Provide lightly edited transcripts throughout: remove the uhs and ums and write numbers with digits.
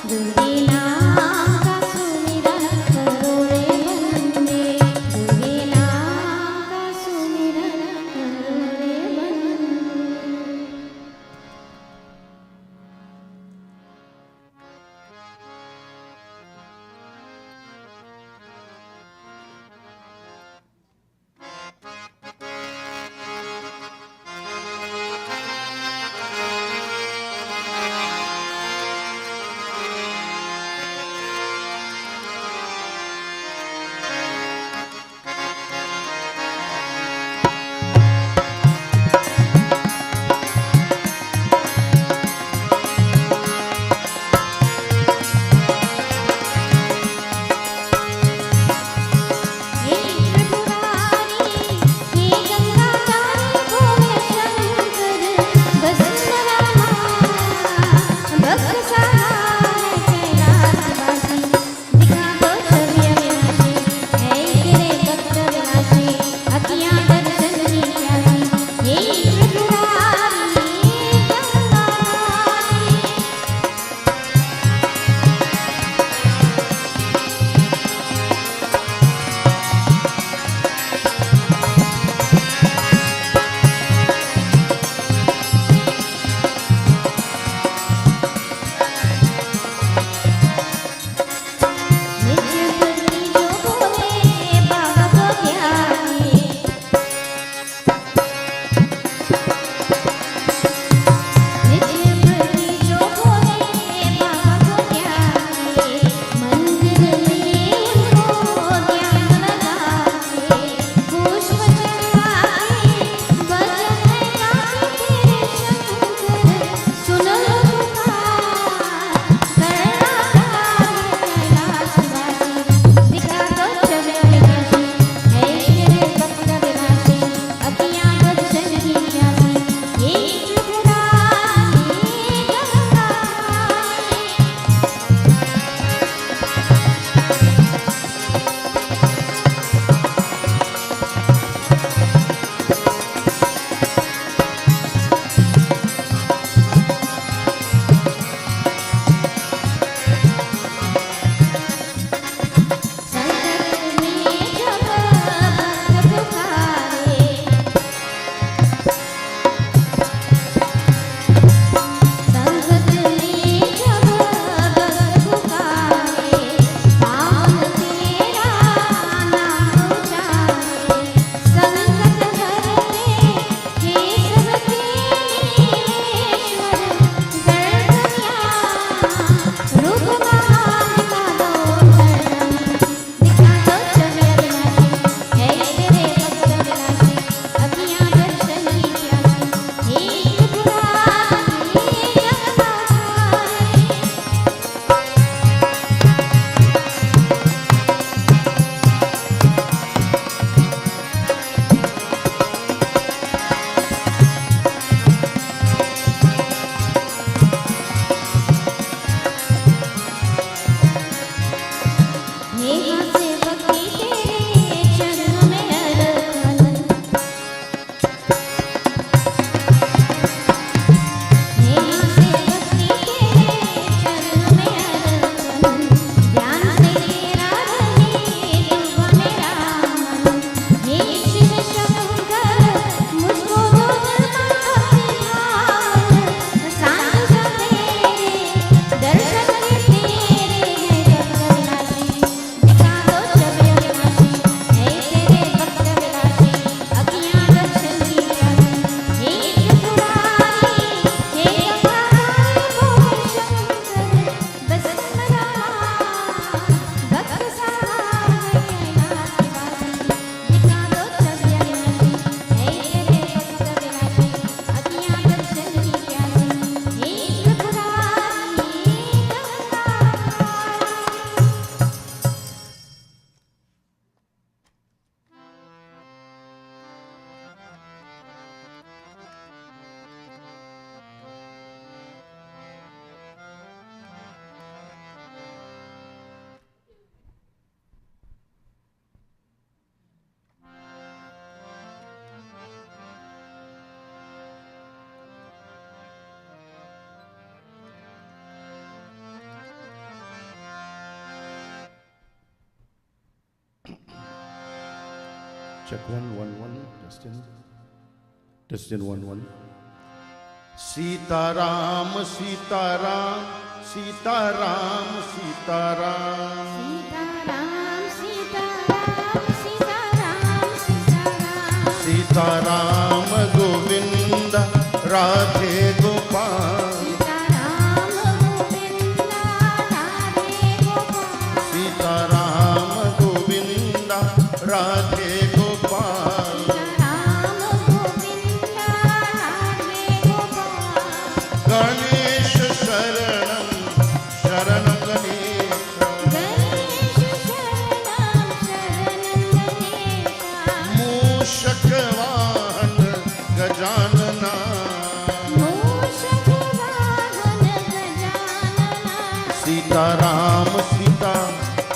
Dudila Check 1 1 1. Testing 1 1. Sitaram, Sitaram, Sitaram, Sitaram. Sitaram, Sitaram, Sitaram, Sitaram. Sitaram Govinda Radhe Gopal. Sitaram Govinda Radhe Gopal. Sitaram Govinda Radhe Gopal. Sitaram Govinda Radhe Gopal. Ganesh Sharanam, Sharanam Ganesha. Ganesh Sharanam, Sharanam Ganesha. Mushak Vahan Gajanana. Mushak Vahan Gajanana. Sitaram, Sita,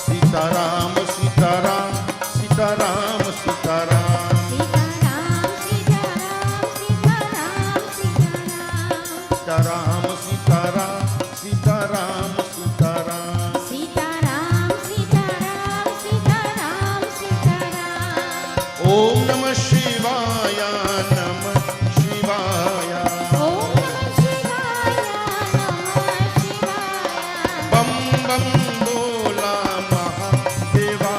Sitaram, Sitaram, Sitaram, Sitaram. Sitaram, Sitaram, Sitaram, Sitaram. Sitaram, Sitaram, Sitaram, Sitaram. Sitaram, Sitaram, Sitaram, Sitaram. Om Namah Shivaya, Namah Shivaya. Om Namah Shivaya, Namah Shivaya. Bam Bam Bola Mahadeva.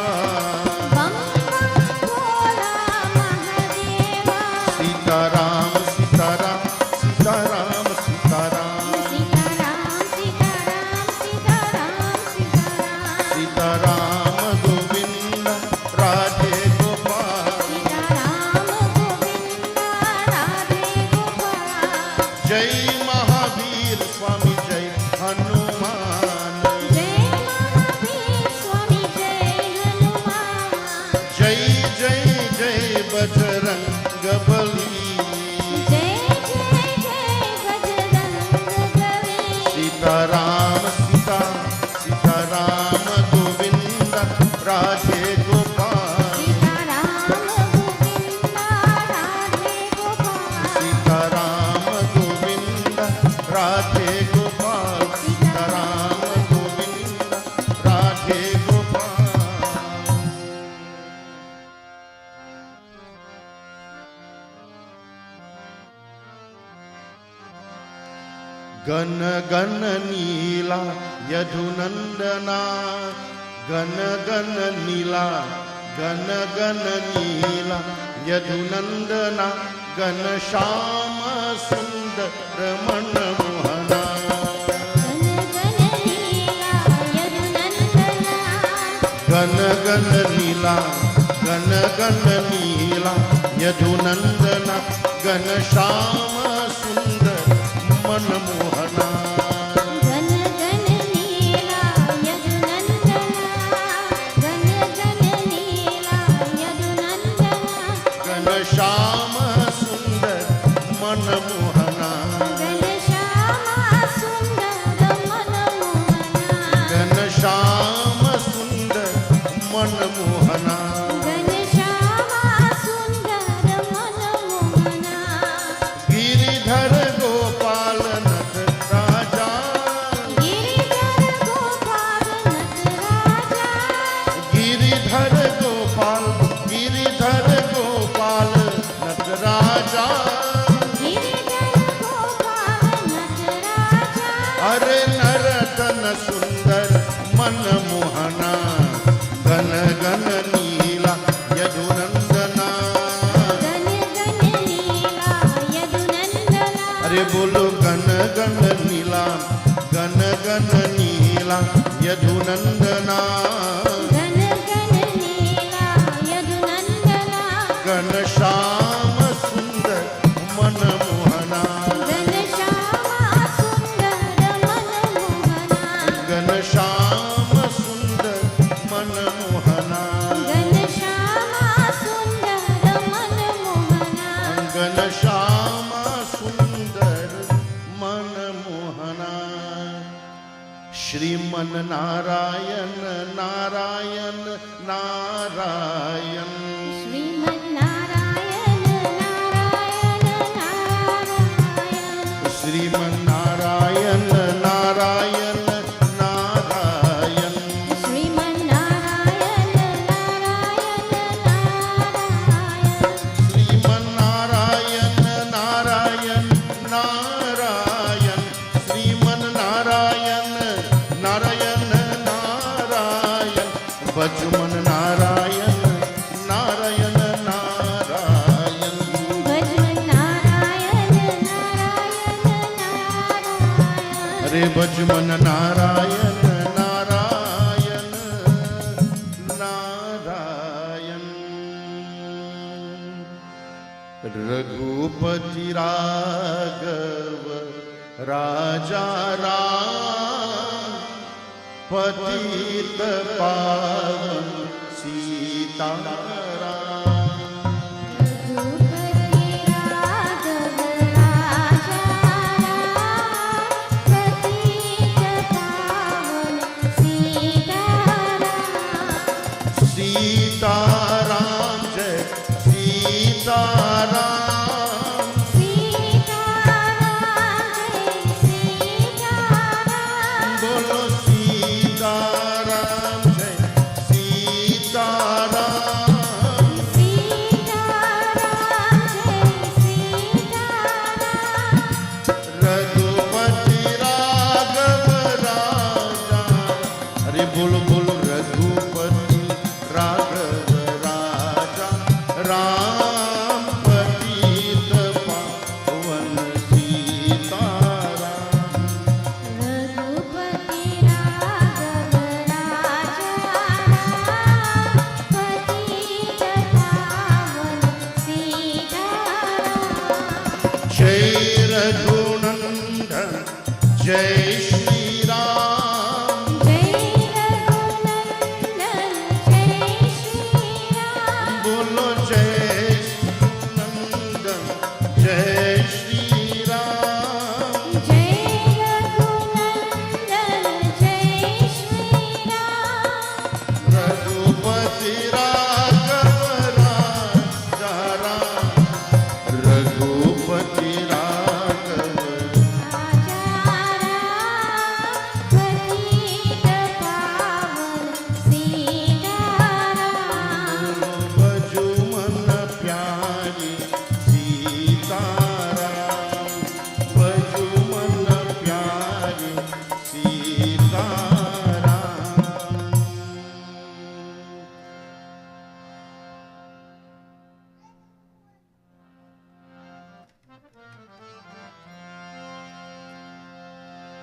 Bam Bam Bhola Mahadeva. Sitaram, Sitaram, Sitaram, Sitaram. Sitaram, Sitaram, Sitaram, Sitaram. Sitaram Govinda Radhe Gopal. Sitaram Govinda Radhe Gopal. Jai Mahavir Swami Jai Hanuman. Jai Mahavir Swami Jai Hanuman. Jai Jai Jai Bajrang Bali. Jai Jai Jai Bajrang Bali. Sitaram Sita Sitaram Govinda Radhe Gopal. Sitaram Govinda Radhe Gopal. Sitaram Govinda Radhe Gopal. Sitaram Govinda Radhe Gopal. Gan Gan Nila Yadunandana. Gan Gan Nila Gan Gan Nila Yadunandana. Gan Shama Sundar Manamohana. Gan Gan Leela Gan Yadunandana. Gan Nila Yadunandana. Gan Shama Sundar Manamohana. Gan Gan Leela Yadunandana. Gan Gan Leela Yadunandana. Gan Shama Sundar Manamohana. Gan Shama Sundar Manamohana. Gan Shama Sundar Manamohana. Gan Shama Sundar Manamohana. Giridhar Gopal Nath Raja. Giridhar Gopal Nath Raja. Giridhar Gopal Nath Raja. Giridhar Gopal Nath Raja. Are Naratan Sundar Manamohana. Gan Gan Nila Yadunandana. Gan Gan Leela Yadunandana. Are bolo Gan Gan Nila Gan Gan Nila Yadunandana. Gan Gan Leela Yadunandana. Gan Shama Sundar Manamohana. Gan Shama Sundar Manamohana. Gan Shama Sundar Manamohana. Gan Shama Sundar Manamohana. Gan Shama Sundar Manamohana. Shriman Narayan Narayan Narayan. Srimad Narayan Narayan Narayan. Shriman Narayan Narayan Narayan. Srimad Narayan Narayan Narayan. भजमन नारायण नारायण नारायण भजमन नारायण नारायण नारायण अरे भजमन नारायण नारायण नारायण रघुपति राघव राजा राम पतित पावन सीताराम रघुपति राघव राजा राम पतित पावन सीताराम सीताराम जय सीताराम बोलो सीताराम जय सीताराम रघुपति राघव राजा अरे बोलो बोलो रघुपति राघव राजा राम पतित पावन सीताराम रघुपति राघव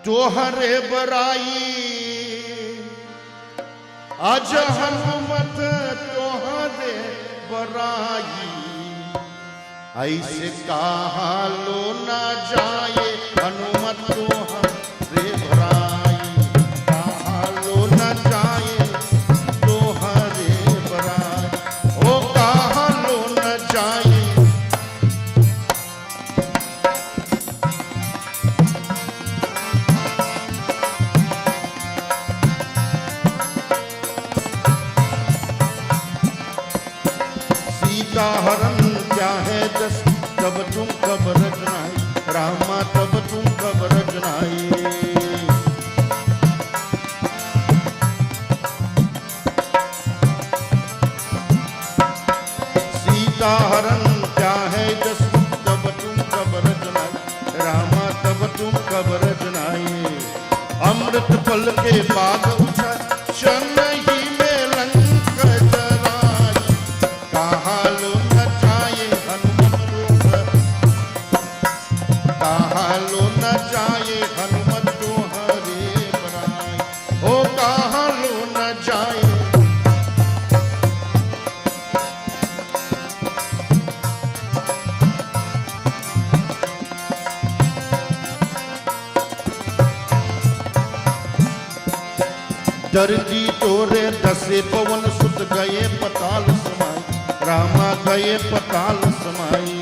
तोहरे बराई अज हनुमत तोहरे बराई ऐसे कहा लो न जाए हनुमत तोहरे बराई कहा लो न जाए तोहरे बराई ओ कहा लो न जाए हरण क्या है दस तब तुम कब रचनाई रामा तब तुम कब रचनाई सीता हरण क्या है दस तब तुम कब रचनाई रामा तब तुम कब रचनाई अमृत फल के बाग उठा शन ही में लंक जलाई कहा लो न जाए हनुमत कहा लो न जाए हनुमत हरे बराई ओ कहा लो न जाए दर्जी तोरे दसे पवन सुत गए पताल समाई रामा गए पताल समाई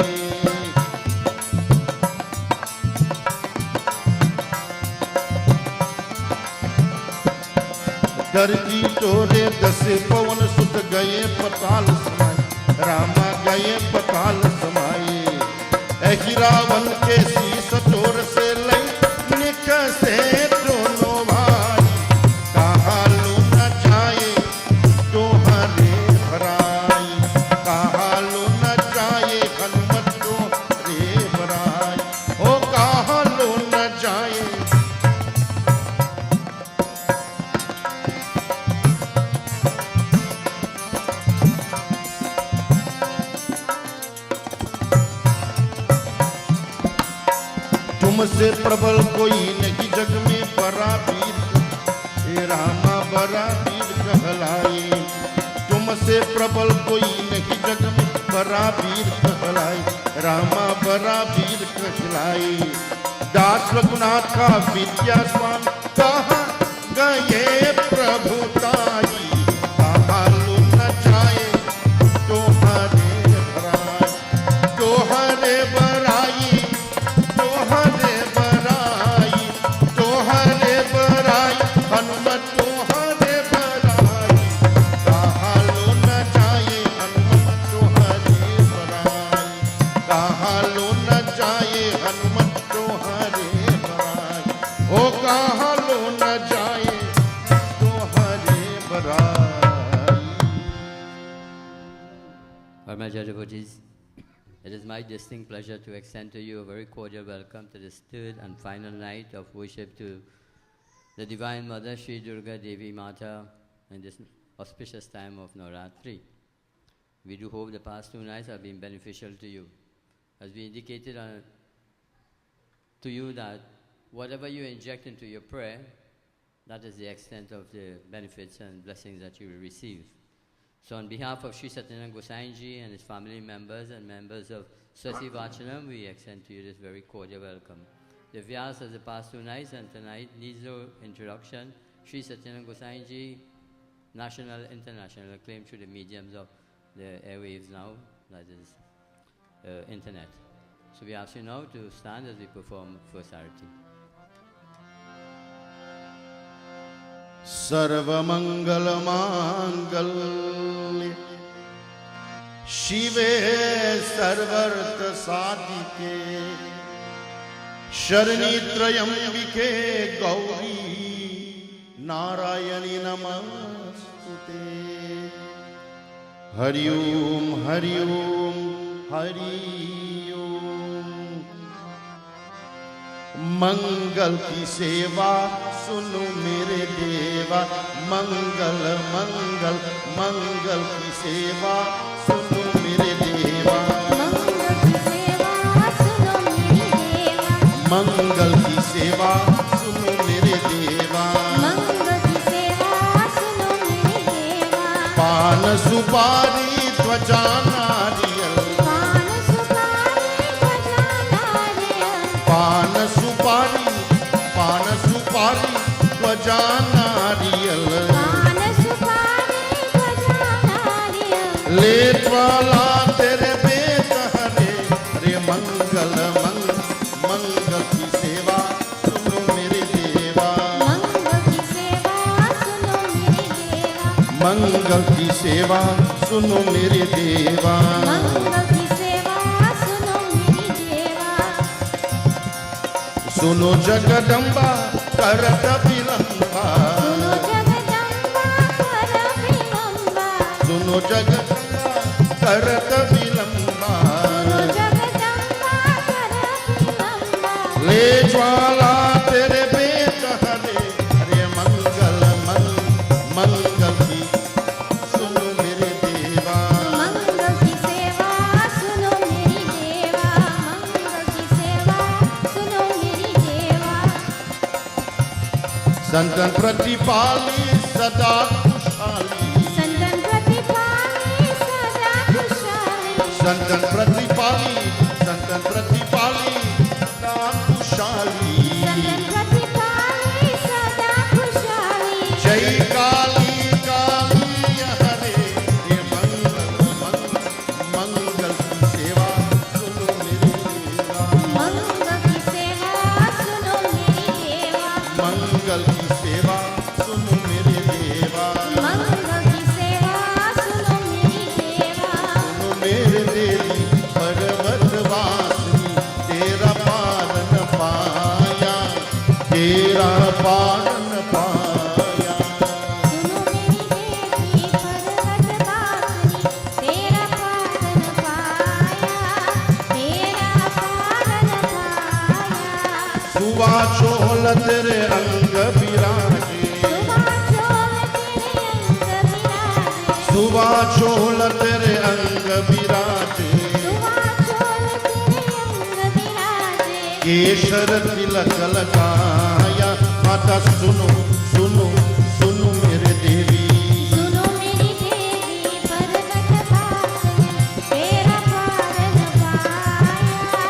दर्जी तोरे दसे पवन सुत गए पताल समाई रामा गए पताल समाई ऐसी रावण के शीस तोर से लई निकसे दोनों भाई कहा लो न जाए तोहरे बराई कहा लो न जाए हनुमत तोहरे बराई ओ कहा लो न जाए तुमसे प्रबल कोई नहीं जग में बड़ा वीर, हे रामा बड़ा वीर कहलाए। तुमसे प्रबल कोई नहीं जग में बड़ा वीर कहलाए, रामा बड़ा वीर कहलाए। दास रघुनाथ का विद्या स्वामी कहाँ गए प्रभुताई, कहाँ लो न जाए तोहरे बराई, तोहरे बराई, तोहरे बराई, तोहरे बराई, हनुमत तोहरे बराई, कहाँ लो न जाए हनुमत तोहरे बराई, कहाँ लो न जाए हनुमत तोहरे बराई, ओ कहाँ लो न जाए तोहरे बराई। Dear devotees, it is my distinct pleasure to extend to you a very cordial welcome to this third and final night of worship to the Divine Mother Sri Durga Devi Mata in this auspicious time of Navratri. We do hope the past 2 nights have been beneficial to you. As we indicated to you that whatever you inject into your prayer, that is the extent of the benefits and blessings that you will receive. So on behalf of Sri Sitaram Devotees and his family members and members of Swasti Vaachanam, we extend to you this very cordial welcome. The Vyas of the past 2 nights and tonight needs no introduction. Sri Sitaram Devotees, national, international, acclaimed through the mediums of the airwaves now, that is internet. So we ask you now to stand as we perform first arati. सर्वमंगल मांगल्ये शिवे सर्वर्थ साधिके शरणी त्र्यंबिके गौरी नारायणी नमस्तुते। हरि ओम हरि ओम हरि ओम। मंगल की सेवा सुनो मेरे देवा, मंगल मंगल मंगल की सेवा सुनो मेरे देवा, मंगल की सेवा सुनो मेरी देवा, मंगल की सेवा सुनो मेरे देवा, मंगल की सेवा सुनो मेरी देवा। पान सुपारी ध्वजा नारियल, पान सुपारी ध्वजा नारियल, पान सुपारी ध्वजा नारियल, पान सुपारी ध्वजा नारियल। लेट वाला तेरे बेट हरे, रे मंगल मंगल की सेवा सुनो मेरे देवा, मंगल की सेवा सुनो मेरी देवा, मंगल की सेवा सुनो मेरे देवा। मंगल की सेवा सुनो मेरी देवा। सुनो जगदम्बा करत विलंबा, सुनो जगदम्बा कर विलंबा, सुनो जगदम्बा करत विलंबा, सुनो जगदम्बा कर विलंबा। ले ज्वाला तेरे बेट हरे, रे मंगल मंगल की सुनो मेरे देवा, मंगल की सेवा सुनो मेरी देवा, मंगल की सेवा सुनो मेरी देवा। संतन प्रतिपाली सदा खुशहाली, संतन प्रतिपाली सदा खुशहाली, संतन प्रतिपाली सदा खुशहाली। संतन प्रतिपाली सदा खुशहाली। जय काली काली हरे, रे मंगल की सेवा सुनो मेरे देवा, मंगल की सेवा सुनो मेरी देवा, मंगल की सेवा सुनो मेरे देवा, मंगल की सेवा सुनो मेरी देवा। सुनो मेरे देवी पर्वत वासिनी, तेरा पालन पाया, तेरा पालन पाया। सुनो मेरी देवी पर्वत वासिनी, तेरा पालन पाया, तेरा पालन पाया। सुवाचोल तेरे अंग विराजे, सुवाचोल तेरे अंग विराजे, सुवाचोल तेरे अंग विराजे, सुवाचोल तेरे अंग विराजे। केशर तिलक लगाया। माता सुनो सुनो सुनो मेरे देवी, सुनो मेरी देवी पर्वत वासिनी, तेरा पावन पाया,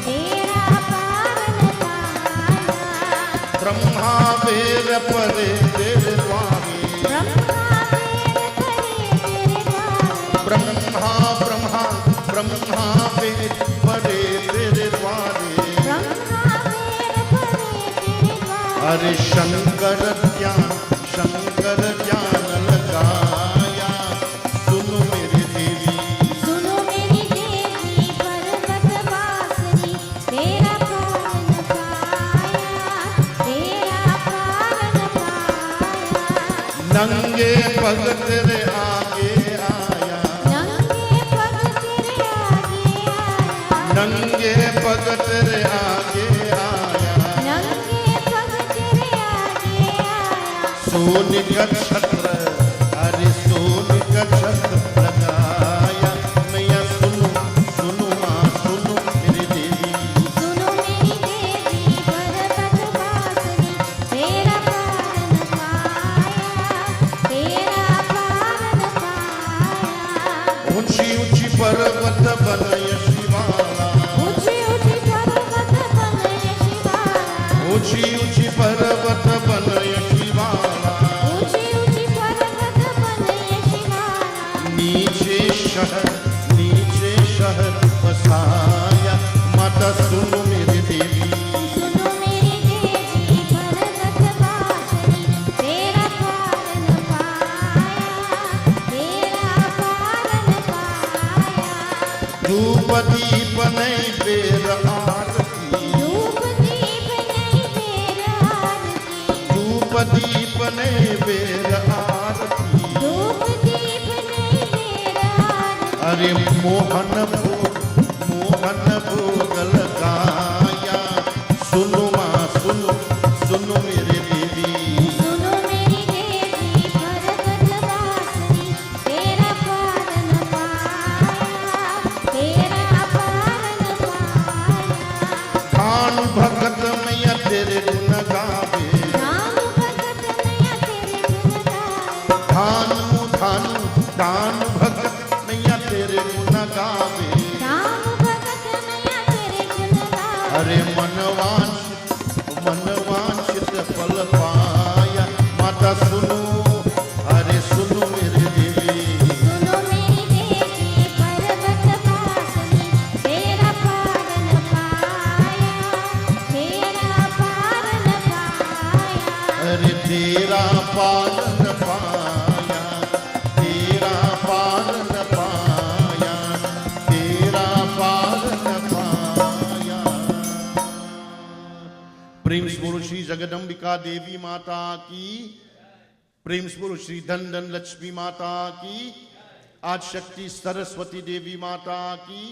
तेरा पावन पाया। ब्रह्मा वेद परे तेरे द्वारे, ब्रह्मा वेद परे तेरे द्वारे, ब्रह्मा ब्रह्मा ब्रह्मा वेद परे तेरे द्वारे। ब्रह्मा वेद परे तेरे द्वारे। अरे शंकर ज्ञान लगाया। सुनो मेरी देवी, सुनो मेरी देवी पर्वत वासिनी, तेरा पावन पाया, तेरा पावन पाया। नंगे पग तेरे आगे आया, नंगे पग तेरे आगे आया, नंगे पग तेरे आगे आया। नंगे पग तेरे आगे आया। सोन का छत्र, अरे सोन का छत्र लगाया। मैया सुनो सुनो माँ सुनो मेरी देवी, सुनो मेरी देवी पर्वत वासिनी, तेरा पावन पाया, तेरा पावन पाया। ऊंची ऊंची पर्वत बनय शिवाला, ऊंची ऊंची पर्वत बनय शिवाला, ऊंची ऊंची पर्वत बनय शिवाला। ऊंची ऊंची पर्वत बनय शिवाला। नीचे शहर बसाया। माता सुनो मेरी देवी, सुनो मेरी देवी पर्वत वासिनी, तेरा पावन पाया, तेरा पावन पाया। धूप दीप नैवेद्य आरती, धूप दीप नैवेद्य आरती, धूप दीप नैवेद्य आरती। धूप दीप नैवेद्य आरती। अरे मोहन भोग लगाया। सुनो माँ सुनो सुनो मेरे देवी, सुनो मेरी देवी पर्वत वासिनी, तेरा पावन पाया, तेरा पावन पाया। कान भगत मैया तेरे गुण गावे। राम भगत मैया तेरे गुण गावे, धानु भगत मैया तेरे गुण गावे। राम भगत मैया तेरे गुण गावे। अरे मनवांछित फल पाया। माता सुनो, अरे सुनो मेरे देवी, सुनो मेरी देवी पर्वत वासिनी, तेरा पावन पाया, तेरा पावन पाया। अरे तेरा पालन पाया, तेरा पालन पाया, तेरा पालन पाया। प्रेम से बोलो श्री जगदम्बिका देवी माता की, प्रेम से बोलो श्री धन धन लक्ष्मी माता की, आज शक्ति सरस्वती देवी माता की,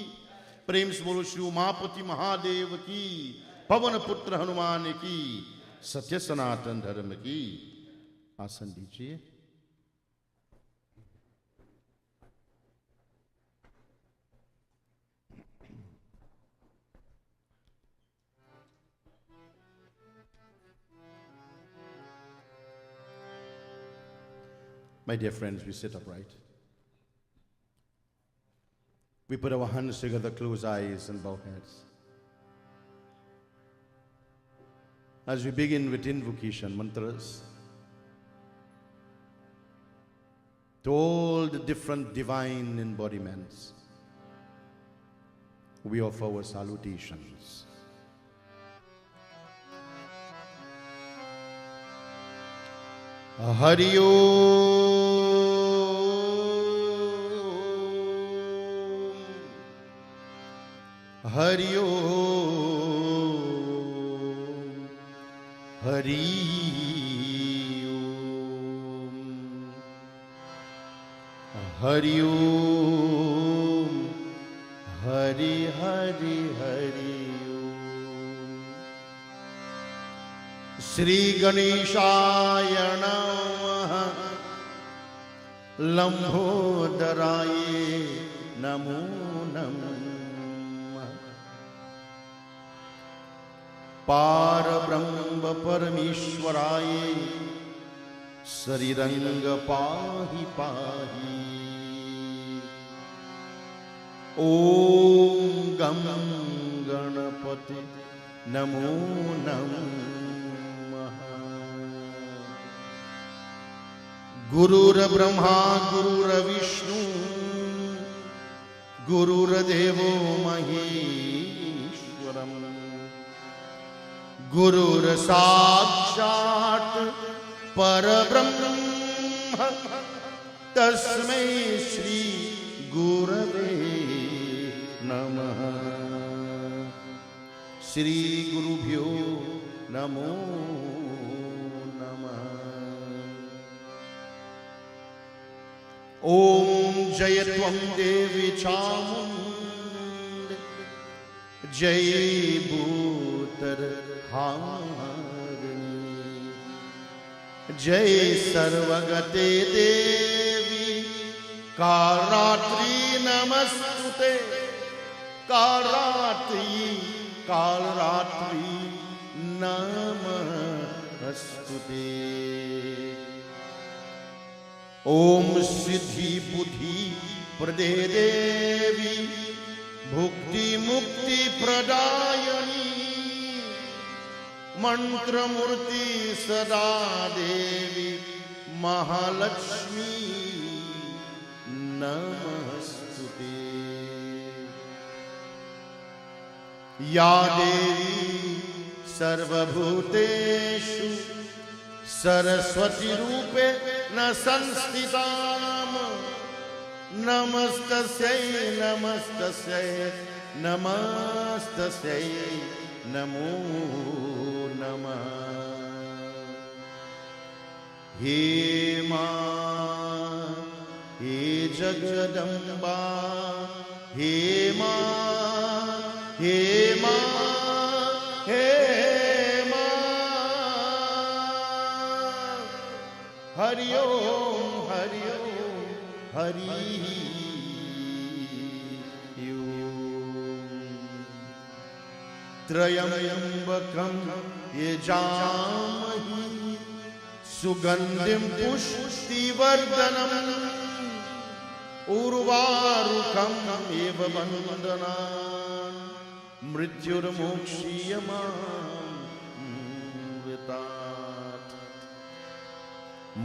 प्रेम से बोलो श्री उमापति महादेव की, पवन पुत्र हनुमान की, सत्य सनातन धर्म की। आसन दीजिए। My dear friends, we sit upright. We put our hands together, close eyes and bow heads. As we begin with invocation mantras, to all the different divine embodiments, we offer our salutations. Hari Om, Hari Om, Hari Om, Hari Om, Hari Hari Hari Om. Shri Ganeshaya Namah, Lambhodaraye Namo Namah, पार ब्रह्म परमेश्वराय शरीरंग पाहि पाहि। ओम गम गणपति नमो नमः। गुरुर्ब्रह्मा गुरुर्विष्णु गुरुर्देवो महेश्वरम् गुरुर्साक्षात् परब्रह्म तस्मै श्री गुरवे नमः। श्री गुरुभ्यो नमो नमः। ओम जय त्वं देवी चामुण्ड जय भूतरहारिणी जय सर्वगते देवी कालरात्रि नमस्तुते कालरात्रि नमस्तुते। ओम सिद्धि बुद्धि प्रदे देवी भुक्ति मुक्ति प्रदायिनी मंत्र मूर्ति सदा देवी महालक्ष्मी नमस्तुते। या देवी सर्वभूतेषु सरस्वती रूपे न संस्थिताम नमस्तस्यै नमस्तस्यै नमस्तस्यै नमो नमः। हे मां हे जगदम्बा हे मां हे मां हे हरि ओम हरि ओम हरि ओम। त्र्यंबकं यजामहि सुगंधिं पुष्टिवर्धनम् उर्वारुकम् एव वन्दनान् मृत्युर्मोक्षीयमामृतात्।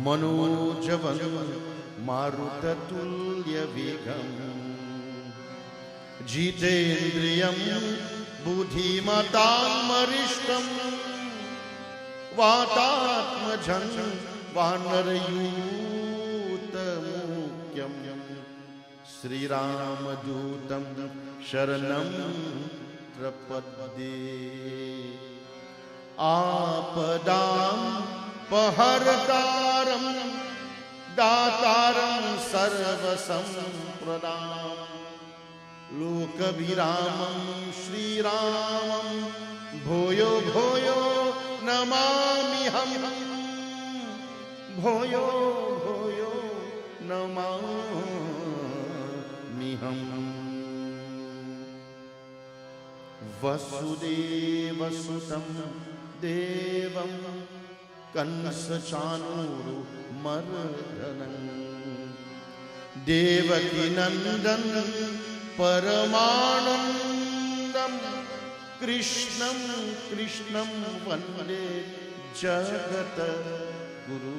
मनोजवं मारुततुल्यवेगम् जितेन्द्रियं बुद्धिमतामरिष्टम् वातात्मजं वानरयूतमुख्यं श्रीरामदूतं शरणं प्रपद्ये। आपदां पहरतारं दातारं सर्वसंप्रदां लोकभिरामं श्रीरामं भूयो भूयो नमाम्यहं भूयो भूयो नमाम्यहम्। वसुदेवसुतं देवं कंसचाणूरमर्दनं देवकीनन्दनं परमानन्दं कृष्णं कृष्णं वन्दे जगद्गुरु।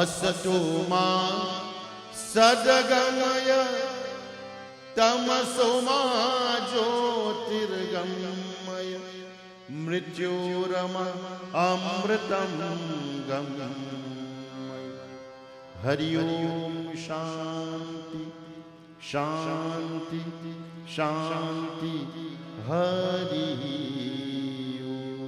असतो मा सद्गमय तमसो मा ज्योतिर्गमय मृत्योरमा अमृतं गमय। हरि ओम शांति शांति शांति हरि ओम।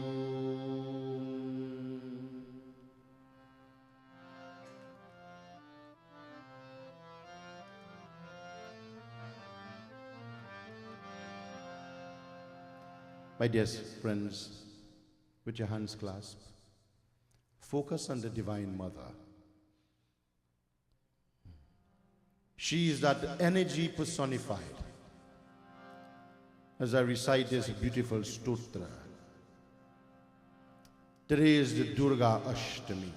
My dear friends, with your hands clasped, focus on the Divine Mother. She is that energy personified. as I recite this beautiful stotra. Today is the Durga Ashtami.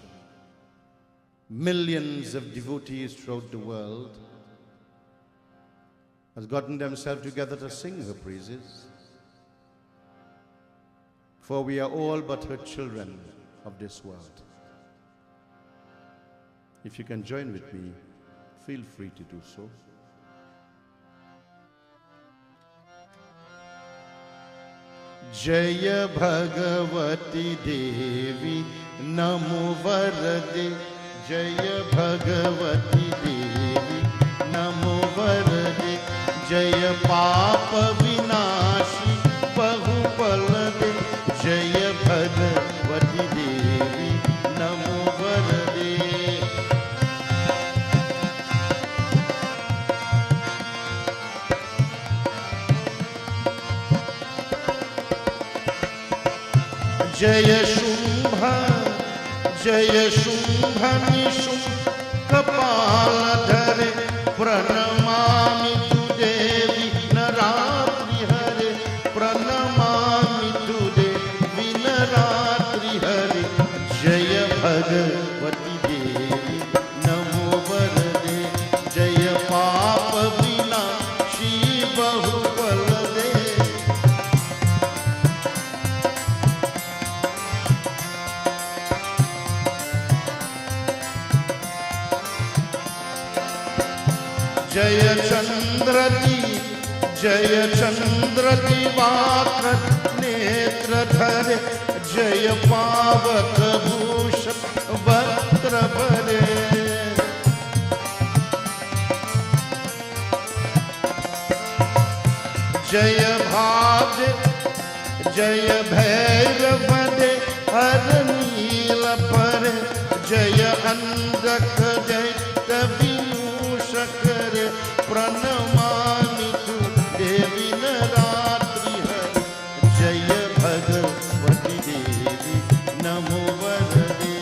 Millions of devotees throughout the world has gotten themselves together to sing her praises. For we are all but her children of this world. If you can join with me, feel free to do so. Jaya Bhagavati Devi Namo Varade. Jaya Bhagavati Devi Namo Varade. Jaya Papa Vinashi Bahupalade. Jaya Bhagavati Devi Namo Varade. Jaya Shumbha, Jaya Shumbha Nishum Kapaladhare. Pranamami tu Devi Naratri Hare. Pranamami tu Devi Naratri Hare. Jaya Bhagavati Devi Namo Varade. Jaya Papa Vinashi Bahupalade. Jaya Chandra Divakar Netra Dhare. Jaya Pavaka Bhusha Vatra Vare. Jaya Bhavde, Jaya Bhairavade Har Neela Pare. Jaya Andaka Jaya Vinusha Pranamami tu Devi Naratri Hare. Jaya Bhagavati Devi Namo Varade.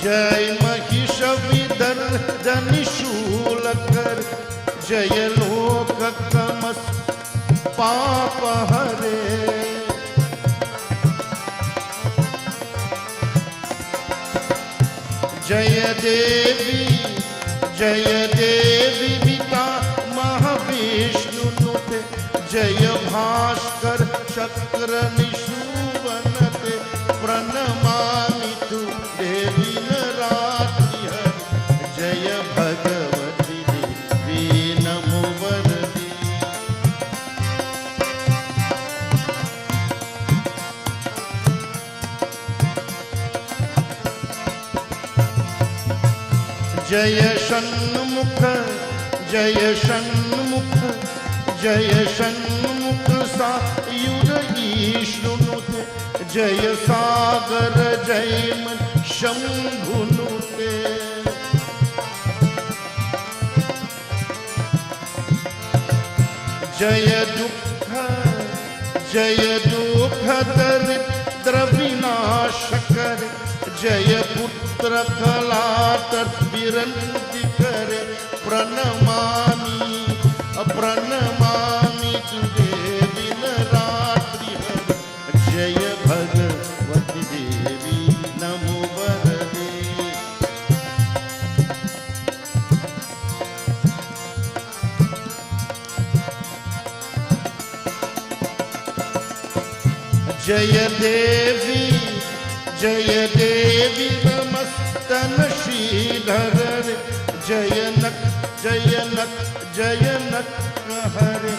Jai Mahishavardhani Shulakar. Jaya Lokakamas Papa Hare. Jaya Devi Vita Mahavishnu Nute. Jaya Bhaskar Chakra Nishuvanate. Pranamami tu Devi Naratri Hare. Jaya Bhagavati Devi Namo Varade. Jaya Shanmukha, Jaya Shanmukha, Jaya Shanmukha Sayuda Ishnunute. Jaya Sagar Jaiman Shambhunute. Jaya Dukha Daridra Vinashakar. Jaya Putra Kalatar Viranti Kare. Pranamami tu Devi Naratri Hare. Jaya Bhagavati Devi Namo Varade. Jaya Devi Namastana Shridhare. Jaya Nak Hare.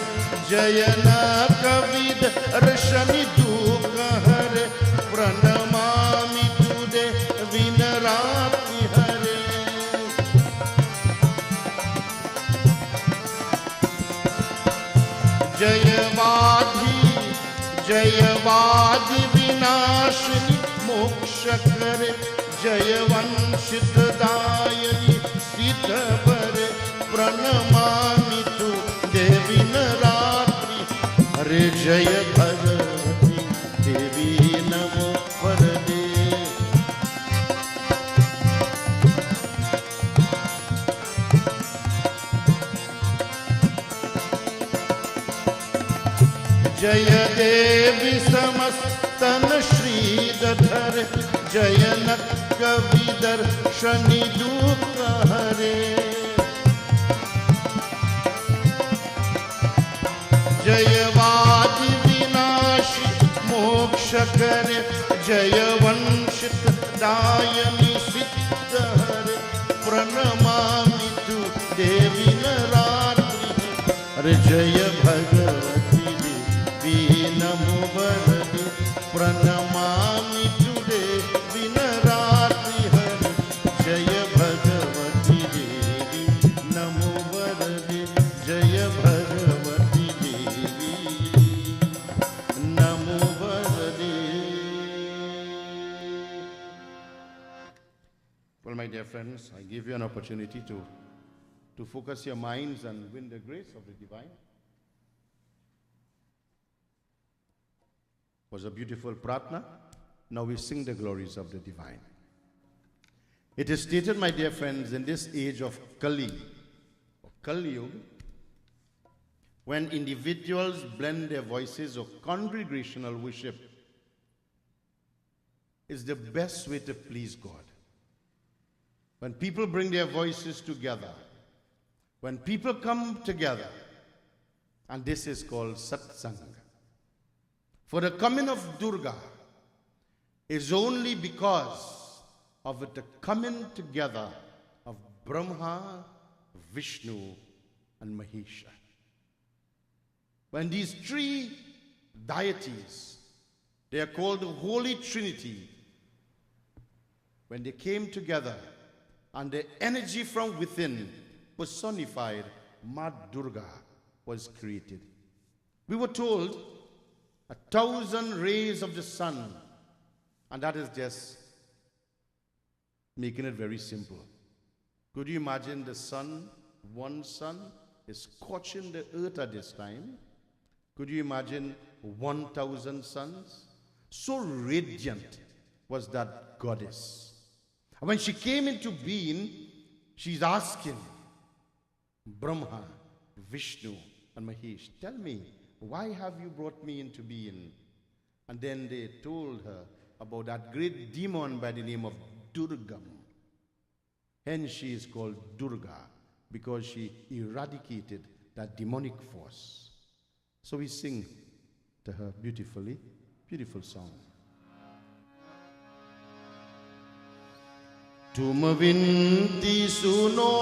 Jaya Nakavid Rashani Dukha Hare. Pranamami tu Devi Naratri Hare. Jayavadi Vinashini Moksha Kare. Jayavanshit Dayani Sita Pare. Pranamami tu Devi Naratri Hare. Jaya Bhagavati Devi Namo जय देवी समस्तन श्रीधर जय नक्क विदर्शनि दुख हरे जय वादि विनाशी मोक्ष करे जय वंशित दायनि सिद्ध हरे प्रणमामि तु देवी नरात्रि हरे जय भगवती देवी नमो वरदे प्रणमामि तु देवी नरात्रि हरे जय भगवती देवी नमो वरदे जय भगवती देवी नमो वरदे. Well, my dear friends, I give you an opportunity to focus your minds and win the grace of the divine. It was a beautiful pratna. Now we sing the glories of the divine. It is stated, my dear friends, in this age of Kali, or Kali Yuga, when individuals blend their voices of congregational worship, is the best way to please God. When people bring their voices together, when people come together, and this is called Satsangh. For the coming of Durga is only because of the coming together of Brahma, Vishnu, and Mahesha. When these three deities, they are called the Holy Trinity, when they came together and the energy from within personified Ma Durga was created. We were told 1,000 rays of the sun, and that is just making it very simple. Could you imagine the sun, one sun is scorching the earth at this time? Could you imagine 1,000 suns? So radiant was that goddess. And when she came into being, she's asking Brahma, Vishnu, and Mahesh, tell me, why have you brought me into being? And then they told her about that great demon by the name of Durga. Hence she is called Durga, because she eradicated that demonic force. So we sing to her beautifully, beautiful song. तुम विनती सुनो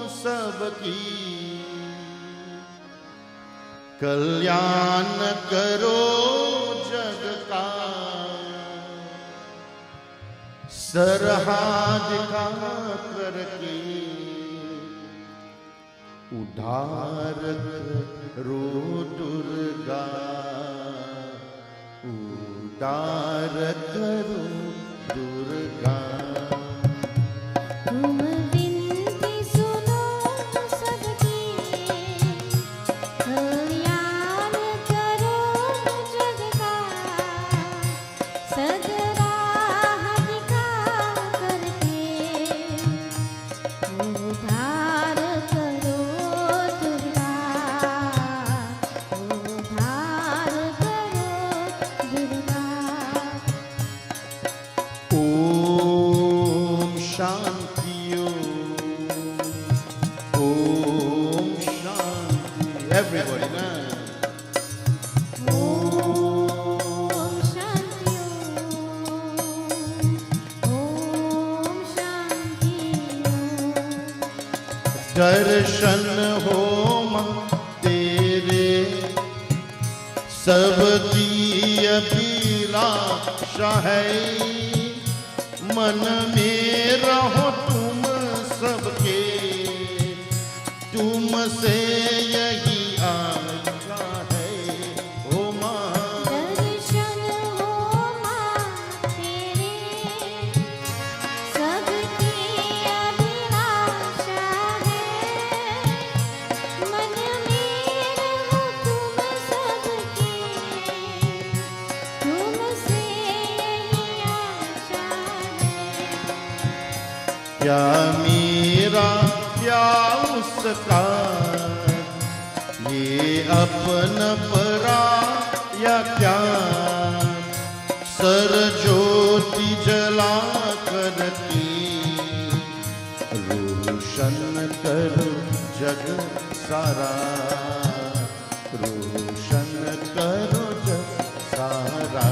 सबकी कल्याण करो जग का सरहा दिखा करके उधार करो दुर्गा उधार करो दुर्गा तुम विनती सुनो सबकी कल्याण करो जग का सदराह दिखा करके उद्धार करो दुर्गा उद्धार करो दुर्गा. ओम शांति ओम शांति. Everybody now. ओम शांति ओम शांति. दर्शन हो मां तेरे सबकी अभिलाषा है मन में रहो तुम सबके तुमसे यही आशा है ओ मां. दर्शन हो मां तेरे सबकी अभिलाषा है मन में रहो तुम सबके तुमसे यही आशा है. क्या मेरा क्या उसका ये अपन परा सर ज्योति जला करके रोशन करो जग सारा, रोशन करो जग सारा।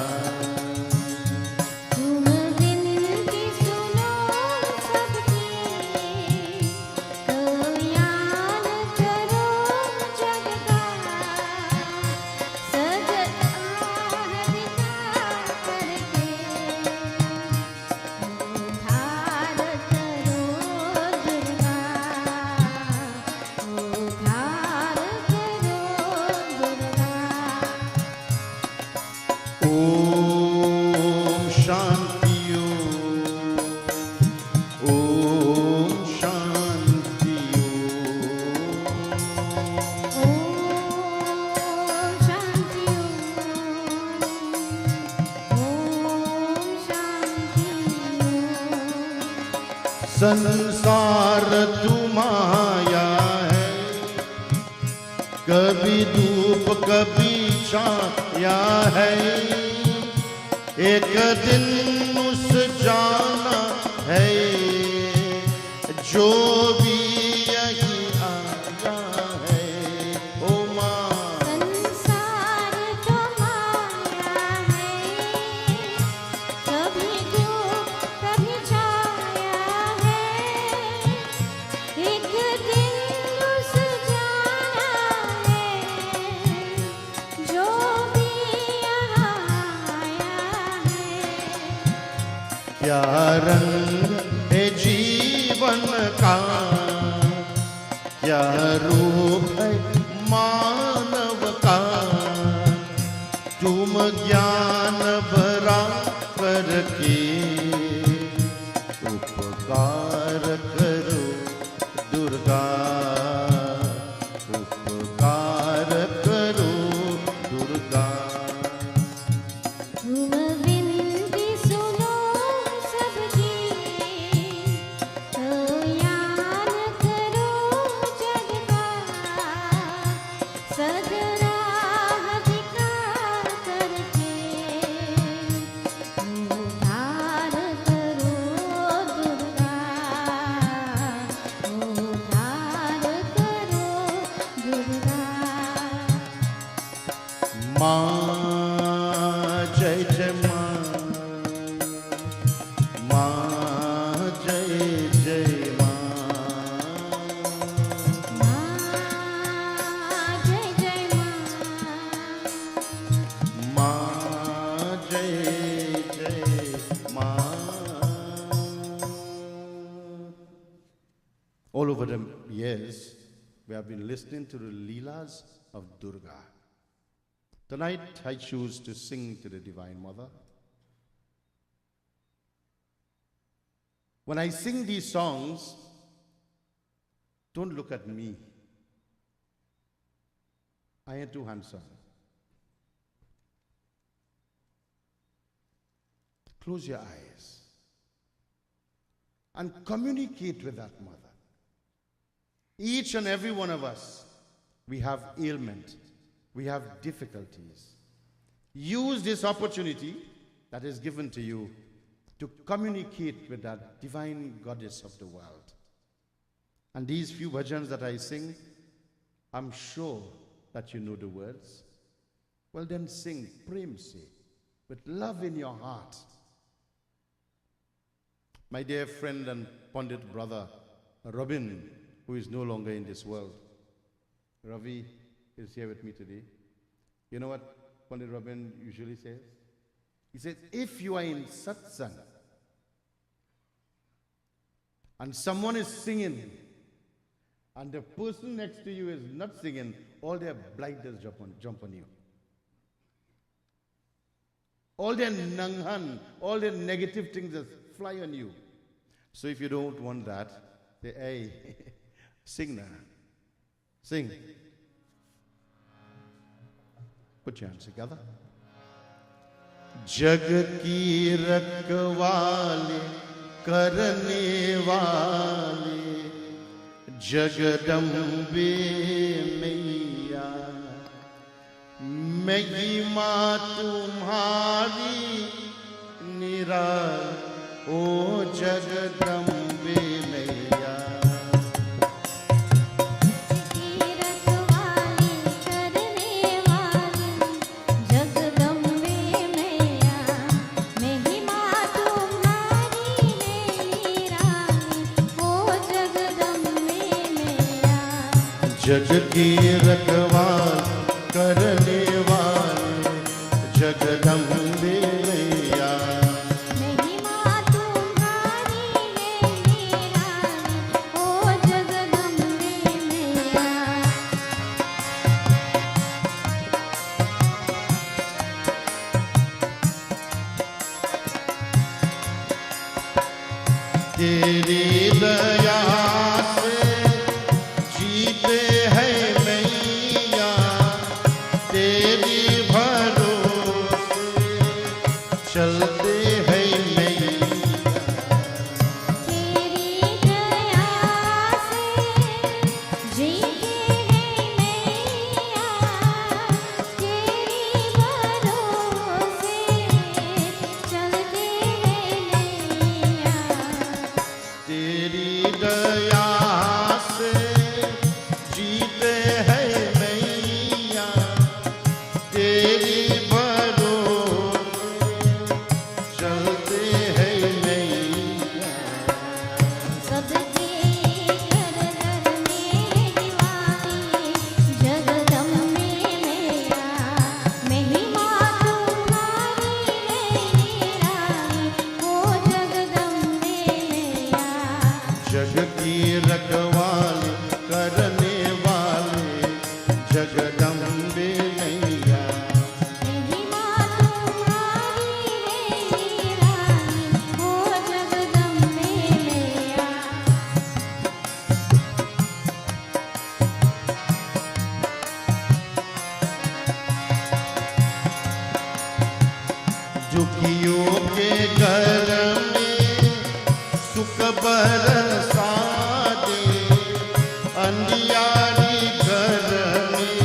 तुम विनती सुनो सबकी, कल्याण करो जग का, सजता हरिका करके उद्धार करो दुर्गा, उद्धार करो दुर्गा। ओम शांति ओम शांति ओम शांति ओम शांति। संसार तुम्हारा है, कभी धूप कभी छाया है, एक दिन उस जाना है, जो भी यही आया है। ओ माँ संसार तो माया है, कभी धूप कभी छाया है, एक दिन उस जाना है, जो भी यहाँ आया है। क्या रंग है जीवन का, क्या रूप है मानव का, तुम ज्ञान भरा करके उपकार करो दुर्गा, उपकार करो दुर्गा। तुम विनती सुनो सबकी, कल्याण करो जग का, सदरा हरिका करके उद्धार करो दुर्गा, उद्धार करो दुर्गा। माँ जय जय माँ, माँ जय जय माँ, माँ जय जय माँ, माँ जय जय माँ। All over the years, we have been listening to the Leelas of Durga. Tonight, I choose to sing to the Divine Mother. When I sing these songs, don't look at me. I ain't too handsome. Close your eyes and communicate with that mother. Each and every one of us, we have ailment, we have difficulties. Use this opportunity that is given to you to communicate with that divine goddess of the world. And these few bhajans that I sing, I'm sure that you know the words. Well then sing Prem Se, with love in your heart. My dear friend and Pandit brother, Robin, who is no longer in this world. Ravi is here with me today. You know what Pandit Robin usually says? He says, if you are in satsang and someone is singing and the person next to you is not singing, all their blinders jump on you. All their nanghan, all their negative things just fly on you. So if you don't want that, say, hey, sing now. Sing. Put your hands together. जग की रखवाले करने वाले जगदम्बे मैया, महिमा तुम्हारी निराल ओ जगदम्बे मैया। की रखवाली करने वाली जगदम्बे मैया, महिमा तुम्हारी है निराली ओ जगदम्बे मैया। जग की रखवाल करने वाले जगदम्बे मैया। महिमा तुम्हारी है निराली ओ जगदम्बे मैया। तेरी दया से जीते हैं मैया, तेरी भरोसे चलते हैं मैया। तेरी दया से जीते हैं मैया, तेरी भरोसे चलते हैं मैया। तेरी दया से जीते हैं मैया, तेरी भरोसे चलते हैं मैया। सबके घर घर में दिवाली जगदम्बे मैया, महिमा तुम्हारी है निराली ओ जगदम्बे मैया। जग की रखवाल करने वाले जगदम्बे मैया। महिमा तुम्हारी है निराली ओ जगदम्बे मैया। दुखियों के घर में सुख बरसा दे, अंधियारी घर में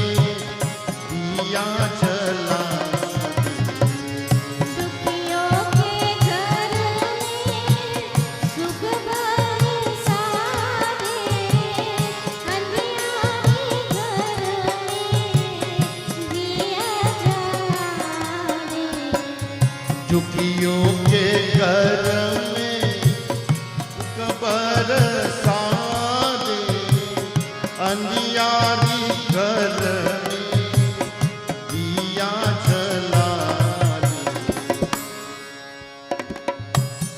दिया जला दे। दुखियों के घर में सुख बरसा दे, अंधियारी घर में दिया जला दे। दुखियों के घर में सुख बरसा दे, अंधियारी घर में दिया जला दे।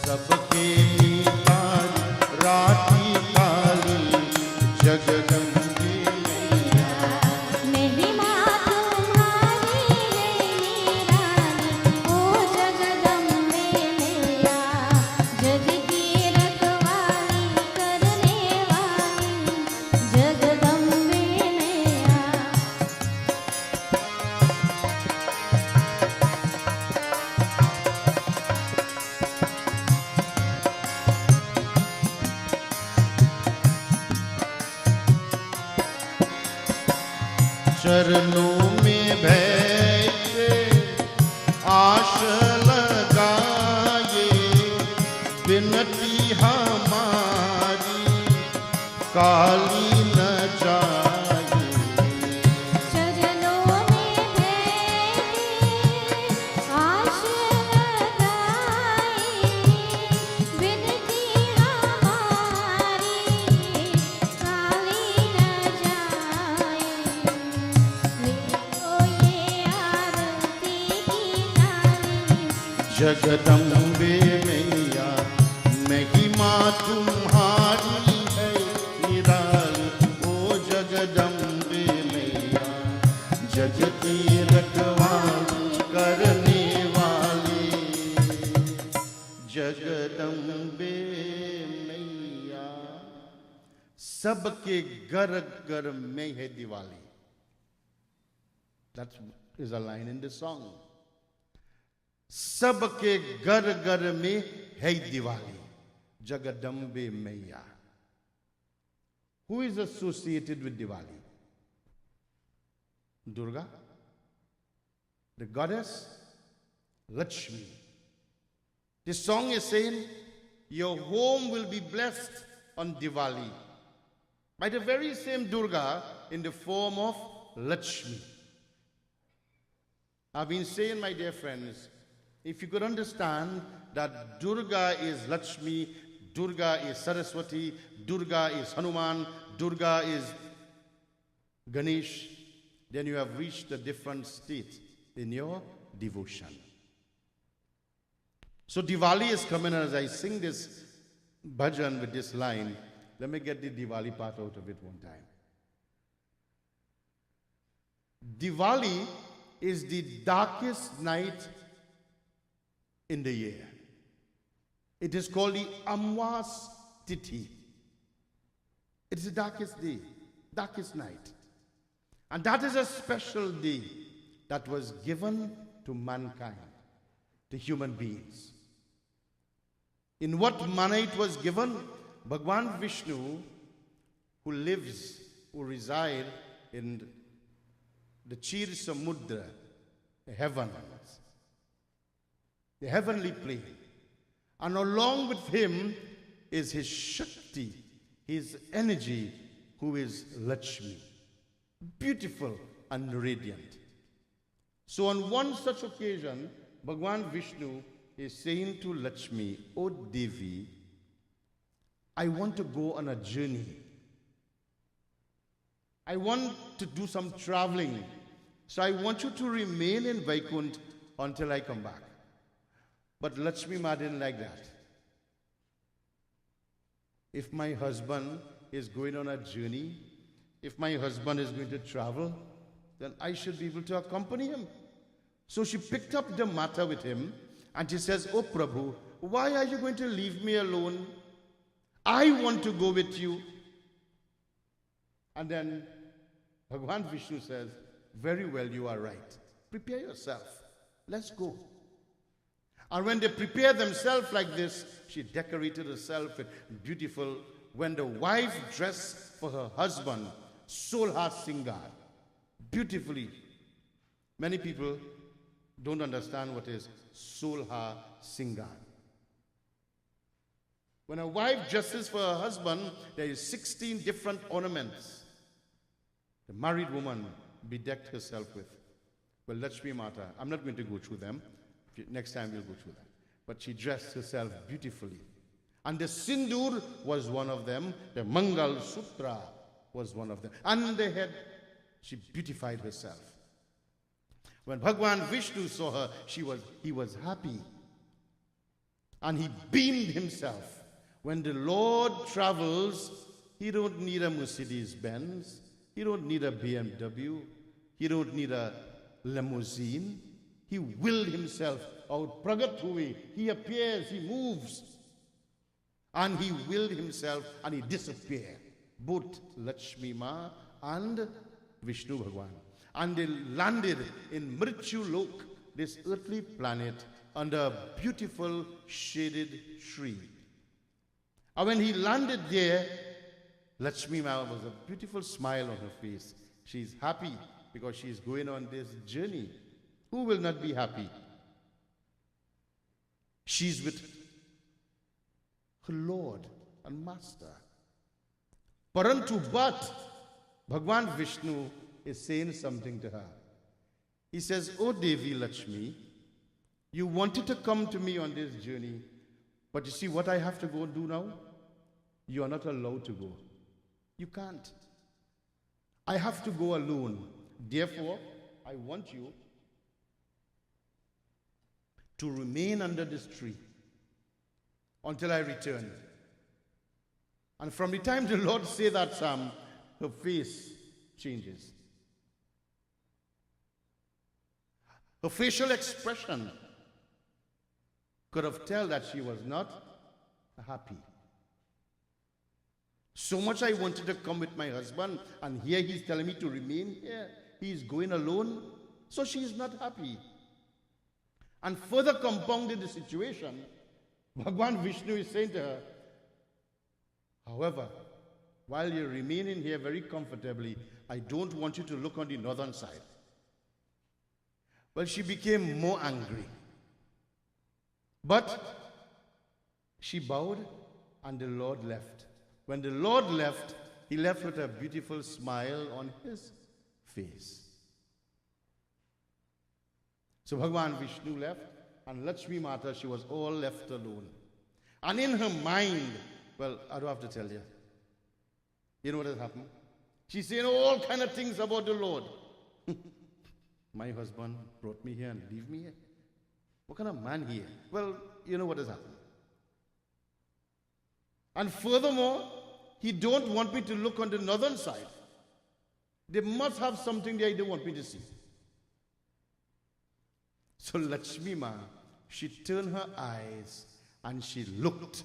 सबके निताज राती काली जगदम्बे मैया। महिमा तुम्हारी है निराली ओ जगदम्बे मैया। जग की रखवाली करने वाली जगदम्बे मैया। चरणों में बैठे आश लगाए, विनती हमारी काली न जाए। चरणों में बैठे आश लगाए, विनती हमारी काली न जाए। लो ये आरती की थाली जगदम्बे मैया, महिमा तुम्हारी है निराली ओ जगदम्बे मैया। जग की रखवाली करने वाली जगदम्बे मैया। सबके घर घर में है Diwali. That is a line in the song. सबके घर घर में है दिवाली जगदम्बे मैया। Who is associated with Diwali? Durga, the goddess, Lakshmi. This song is saying, your home will be blessed on Diwali by the very same Durga in the form of Lakshmi. I've been saying, my dear friends, if you could understand that Durga is Lakshmi, Durga is Saraswati, Durga is Hanuman, Durga is Ganesh, then you have reached a different state in your devotion. So Diwali is coming, and as I sing this bhajan with this line, let me get the Diwali part out of it one time. Diwali is the darkest night in the year. It is called the Amwas Tithi. It is the darkest day, darkest night. And that is a special day that was given to mankind, to human beings. In what manner it was given? Bhagwan Vishnu, who resides in the Chir Samudra, the heavens, the heavenly plane. And along with him is his Shakti, his energy, who is Lakshmi. Beautiful and radiant. So on one such occasion, Bhagwan Vishnu is saying to Lakshmi, "O Devi, I want to go on a journey. I want to do some traveling. So I want you to remain in Vaikunt until I come back." But Lakshmi Ma didn't like that. If my husband is going on a journey, if my husband is going to travel, then I should be able to accompany him. So she picked up the matter with him and she says, "Oh Prabhu, why are you going to leave me alone? I want to go with you." And then Bhagwan Vishnu says, "Very well, you are right. Prepare yourself. Let's go." And when they prepared themselves like this, she decorated herself with beautiful. When the wife dressed for her husband, Solha Singar, beautifully. Many people don't understand what is Solha Singar. When a wife dresses for her husband, there is 16 different ornaments. The married woman bedecked herself with. Well, Lakshmi Mata, I'm not going to go through them. Next time we'll go through them. But she dressed herself beautifully. And the Sindur was one of them. The Mangal Sutra was one of them. And the head, she beautified herself. When Bhagwan Vishnu saw her, he was happy. And he beamed himself. When the Lord travels, he don't need a Mercedes Benz. He don't need a BMW. He don't need a limousine. He willed himself out. Pragat Huve. He appears, he moves. And he willed himself and he disappeared. Both Lakshmi Ma and Vishnu Bhagwan. And they landed in Mrityu Lok, this earthly planet, under a beautiful shaded tree. And when he landed there, Lakshmi Ma was a beautiful smile on her face. She's happy because she's going on this journey. Who will not be happy? She's with her Lord and Master. Parantu, but Bhagwan Vishnu is saying something to her. He says, "Oh Devi Lakshmi, you wanted to come to me on this journey, but you see what I have to go and do now? You are not allowed to go. You can't. I have to go alone. Therefore, I want you to remain under this tree until I return." And from the time the Lord said that psalm, her face changes. Her facial expression could have told that she was not happy. So much I wanted to come with my husband, and here he's telling me to remain here. He's going alone, so she is not happy. And further compounded the situation, Bhagwan Vishnu is saying to her, "However, while you're remaining here very comfortably, I don't want you to look on the northern side." Well, she became more angry. But She bowed and the Lord left. When the Lord left, he left with a beautiful smile on his face. So Bhagwan Vishnu left, and Lakshmi Mata, she was all left alone. And in her mind, well, I don't have to tell you. You know what has happened? She's saying all kind of things about the Lord. My husband brought me here and leave me here. What kind of man he is? Well, you know what has happened. And furthermore, he don't want me to look on the northern side. They must have something they don't want me to see. So Lakshmi Ma, she turned her eyes and she looked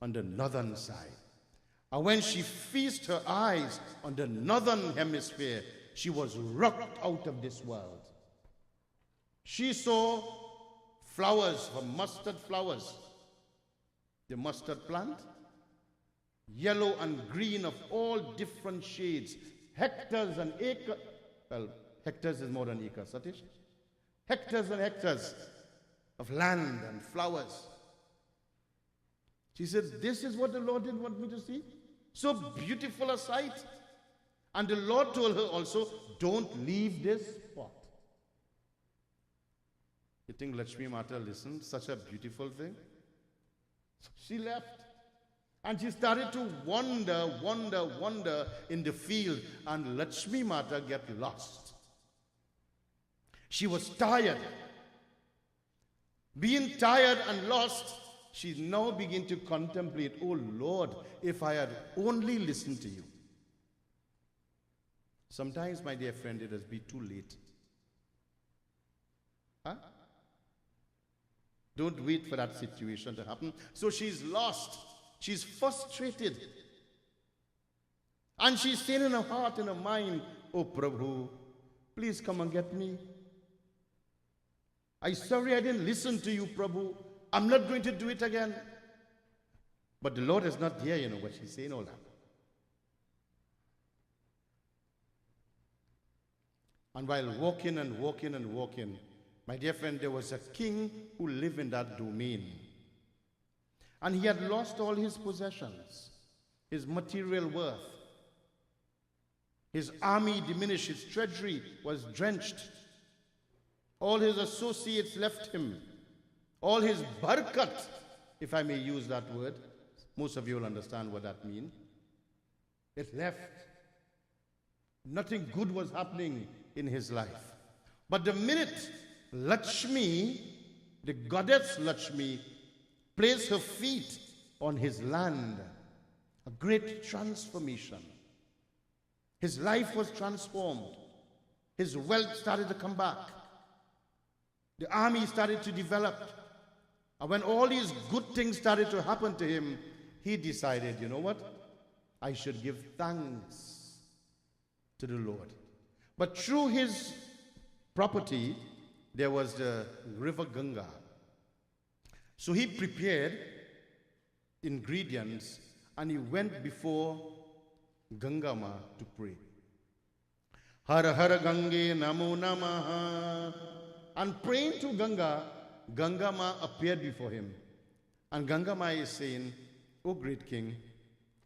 on the northern side. And when she feasted her eyes on the northern hemisphere, she was rocked out of this world. She saw flowers, mustard flowers, the mustard plant, yellow and green of all different shades, hectares and acres. Well, hectares is more than acres, Satish. Hectares and hectares of land and flowers. She said, this is what the Lord didn't want me to see. So beautiful a sight. And the Lord told her also, don't leave this spot. You think Lakshmi Mata listened? Such a beautiful thing. So she left. And she started to wander in the field. And Lakshmi Mata get lost. She was tired. Being tired and lost, she now began to contemplate, oh Lord, if I had only listened to you. Sometimes, my dear friend, it has been too late. Huh? Don't wait for that situation to happen. So she's lost. She's frustrated. And she's saying in her heart, in her mind, oh Prabhu, please come and get me. I'm sorry I didn't listen to you, Prabhu. I'm not going to do it again. But the Lord is not here, you know what she's saying, all that. And while walking, my dear friend, there was a king who lived in that domain. And he had lost all his possessions, his material worth. His army diminished, his treasury was drenched. All his associates left him. All his barakat, if I may use that word, most of you will understand what that means. It left. Nothing good was happening in his life. But the minute Lakshmi, the goddess Lakshmi, placed her feet on his land, a great transformation. His life was transformed. His wealth started to come back. The army started to develop. And when all these good things started to happen to him, he decided, you know what? I should give thanks to the Lord. But through his property, there was the river Ganga. So he prepared ingredients and he went before Ganga Ma to pray. Har Har Gange Namo Namaha. And praying to Ganga, Ganga Ma appeared before him. And Ganga Ma is saying, oh great king,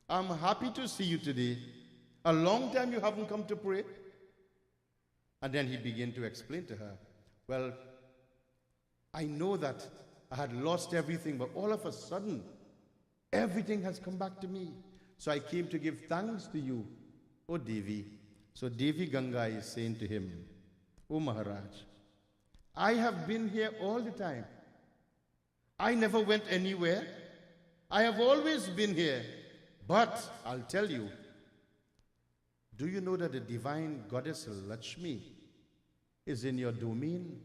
I'm happy to see you today. A long time you haven't come to pray. And then he began to explain to her, well, I know that I had lost everything, but all of a sudden, everything has come back to me. So I came to give thanks to you, O Devi. So Devi Ganga is saying to him, O Maharaj, I have been here all the time. I never went anywhere. I have always been here. But I'll tell you, do you know that the divine goddess Lakshmi is in your domain?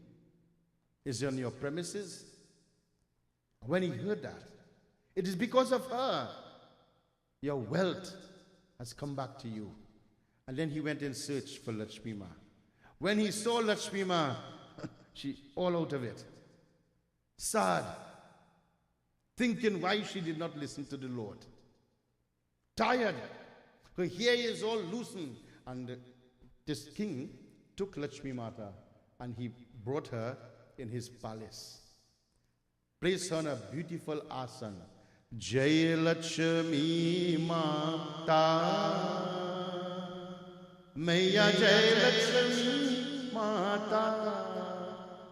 Is on your premises? When he heard that, it is because of her your wealth has come back to you. And then he went in search for Lakshmi Ma. When he saw Lakshmi Ma, she all out of it. Sad. Thinking why she did not listen to the Lord. Tired. Her hair is all loosened. And this king took Lakshmi Mata and he brought her in his palace. Placed her on a beautiful asana. जय लक्ष्मी माता मैया जय Lakshmi Mata.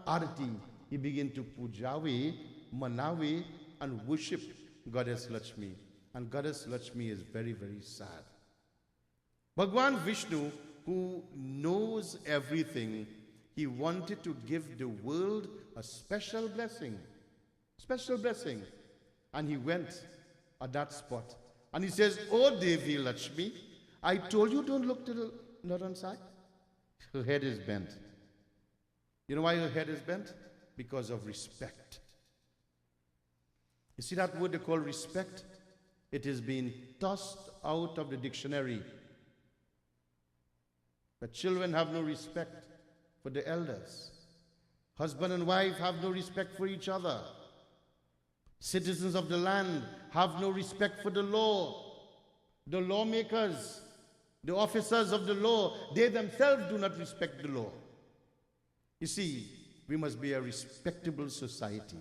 Arati, he began to pujawe, manawe and worship Goddess Lakshmi. And Goddess Lakshmi is very, very sad. Bhagwan Vishnu, who knows everything, he wanted to give the world a special blessing. Special blessing. And he went at that spot. And he says, "Oh Devi Lakshmi, I told you don't look to the northern side." Her head is bent. You know why her head is bent? Because of respect. You see that word they call respect? It has been tossed out of the dictionary. The children have no respect for the elders. Husband and wife have no respect for each other. Citizens of the land have no respect for the law. The lawmakers, the officers of the law, they themselves do not respect the law. You see, we must be a respectable society.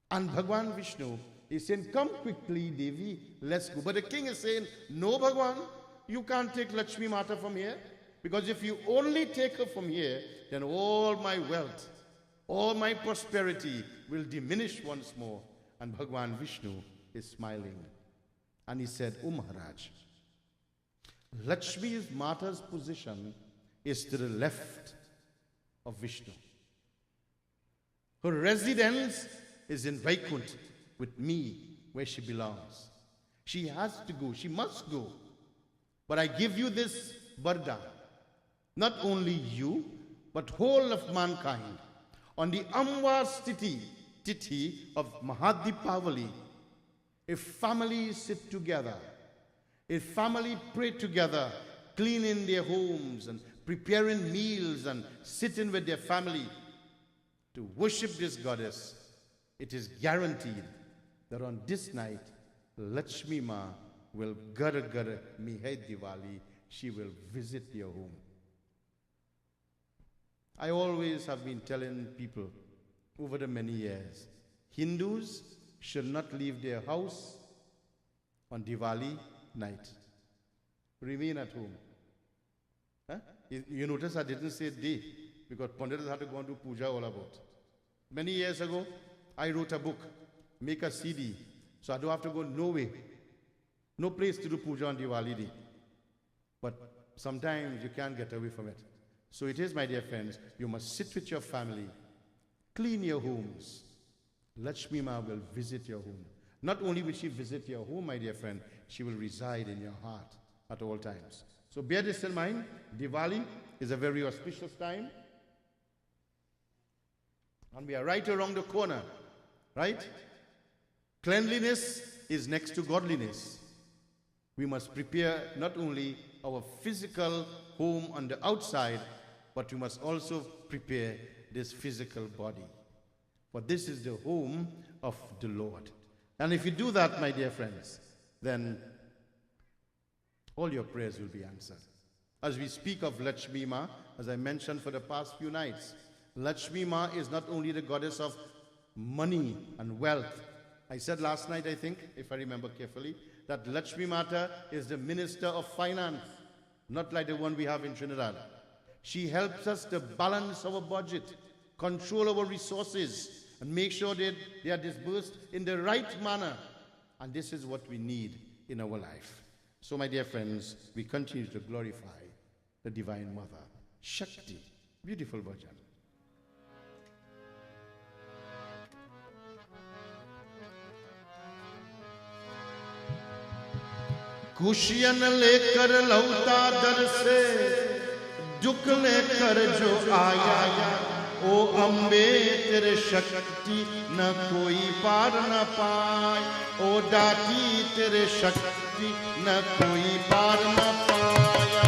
And Bhagwan Vishnu is saying, "Come quickly, Devi, let's go." But the king is saying, "No, Bhagwan, you can't take Lakshmi Mata from here. Because if you only take her from here, then all my wealth, all my prosperity will diminish once more." And Bhagwan Vishnu is smiling. And he said, "O Maharaj, Lakshmi Mata's position is to the left of Vishnu. Her residence is in Vaikunt with me, where she belongs. She has to go, she must go. But I give you this vardhan. Not only you, but whole of mankind. On the Amvas Tithi of Mahadipavali, if families sit together, if family pray together, cleaning their homes and preparing meals and sitting with their family to worship this goddess, it is guaranteed that on this night, Lakshmi Ma will Gara Mihai Diwali, she will visit your home. I always have been telling people over the many years, Hindus should not leave their house on Diwali night. Remain at home. Huh? You notice I didn't say day, because Pandits had to go and do puja all about. Many years ago, I wrote a book, make a CD, so I don't have to go nowhere. No place to do puja on Diwali day. But sometimes you can't get away from it. So it is, my dear friends, you must sit with your family, clean your homes. Lakshmi Ma will visit your home. Not only will she visit your home, my dear friend, she will reside in your heart at all times. So bear this in mind. Diwali is a very auspicious time. And we are right around the corner, right? Cleanliness is next to godliness. We must prepare not only our physical home on the outside, but we must also prepare this physical body. For this is the home of the Lord. And if you do that, my dear friends, then all your prayers will be answered. As we speak of Lakshmi Ma, as I mentioned for the past few nights, Lakshmi Ma is not only the goddess of money and wealth. I said last night, I think, if I remember carefully, that Lakshmi Mata is the minister of finance, not like the one we have in Trinidad. She helps us to balance our budget, control our resources, and make sure that they are disbursed in the right manner. And this is what we need in our life. So, my dear friends, we continue to glorify the Divine Mother. Shakti. Beautiful bhajan. खुशियां लेकर लौटा दर से दुख लेकर जो आया, ओ अम्बे तेरे शक्ति न कोई पार न पाए, ओ दाती तेरे शक्ति न कोई पार न पाया।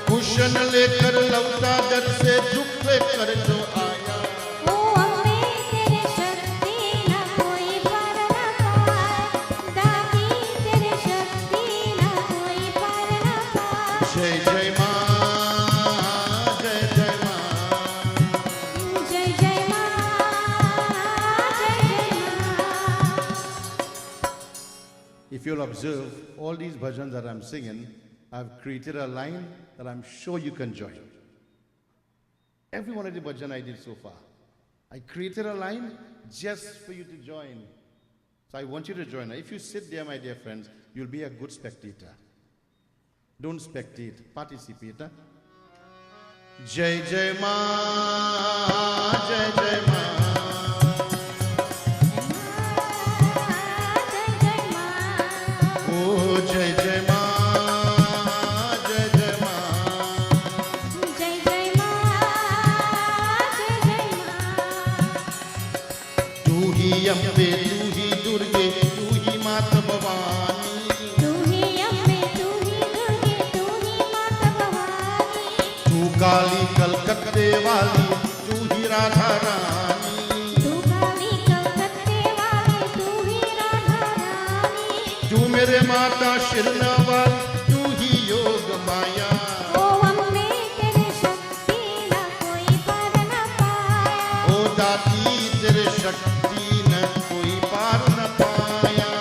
खुशियां लेकर लौटा दर से दुख लेकर जो आया, ओ अम्बे तेरे शक्ति न कोई पार न पाए, दाती तेरे शक्ति न कोई पार न पाए। जय जय मां if you'll observe, all these bhajans that I'm singing, I've created a line that I'm sure you can join. Every one of the bhajan I did so far, I created a line just for you to join. So I want you to join. If you sit there, my dear friends, you'll be a good spectator. Don't spectate, participate. Huh? Jai Jai Ma, Jai Jai Ma. Oh, Jai Jai Ma, Jai Jai Ma. Jai Jai Ma, Jai Jai Ma. तू ही अम्बे, तू ही दुर्गे, तू ही माता भवानी. तू ही अम्बे, तू ही दुर्गे, तू ही माता भवानी. तू काली कलकत्ते वाली, तू ही राधा रानी. तू काली कलकत्ते वाली, तू ही राधा रानी. तू मेरे माता शिरनावाल, तू ही योग माया. ओ अम्बे तेरे शक्ति ना कोई पार न पाया. ओ दाती तेरे शक्ति न कोई पार न पाया.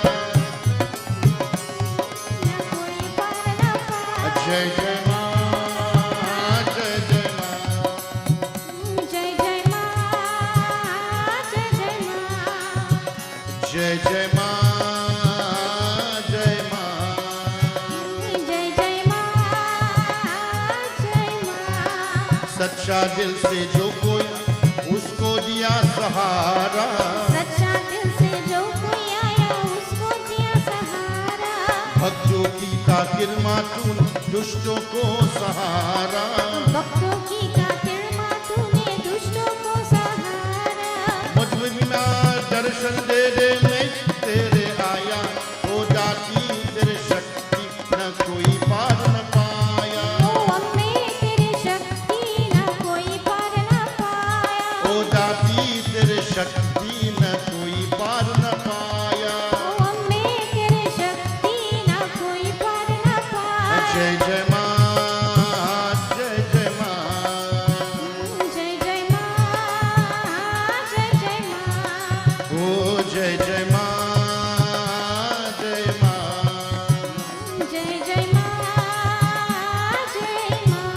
ना कोई पार न पाया. जय जय माँ, जय जय माँ. जय जय माँ, जय जय माँ. जय जय माँ, जय माँ. जय जय माँ, जय माँ. सच्चा दिल से जो कोई उसको दिया सहारा. सच्चा दिल से जो कोई आया उसको दिया सहारा. भक्तों की ताकिर माँ तूने दुष्टों को सहारा. भक्तों की खातिर माँ तूने दुष्टों को सहारा. मुझ बिना दर्शन दे दे मैं तेरे आया. ओ दाती तेरे शक्ति न कोई पार न पाया. ओ अम्बे तेरी शक्ति ना कोई पार न पाया. ओ दाती तेरे शक्ति न कोई पार न पाया. ओ अम्बे तेरी शक्ति ना कोई पार न पाया. जय जय माँ, जय जय माँ. जय जय माँ, जय जय माँ. ओ जय जय माँ, जय माँ. जय जय माँ, जय माँ.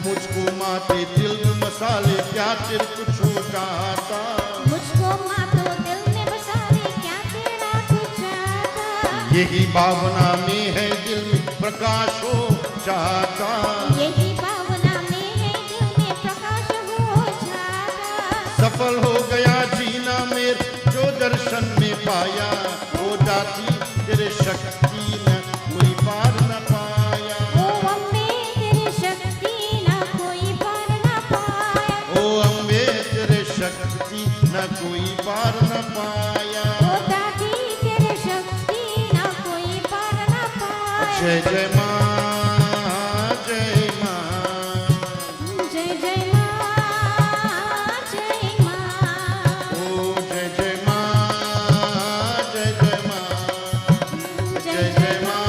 मुझको माते दिल में मसाले क्या तेरे कुछ जाता. मुझको माँ तो दिल में बसा ले क्या तेरा कुछ आता. यही भावना में है दिल में प्रकाश हो जाता. यही भावना में है दिल में प्रकाश हो जाता. सफल हो गया जीना मेरे जो दर्शन में पाया. ओ दाती तेरे शक्ति न कोई पार न पाया. ओ अम्बे तेरी शक्ति ना कोई पार न पाया. ओ अम्बे तेरे शक्ति न कोई पार न पाया. ओ दादी तेरी शक्ति ना कोई पार न पाया. जय जय माँ, जय माँ. जय जय माँ, जय माँ. ओ जय जय माँ, जय जय माँ. जय जय माँ,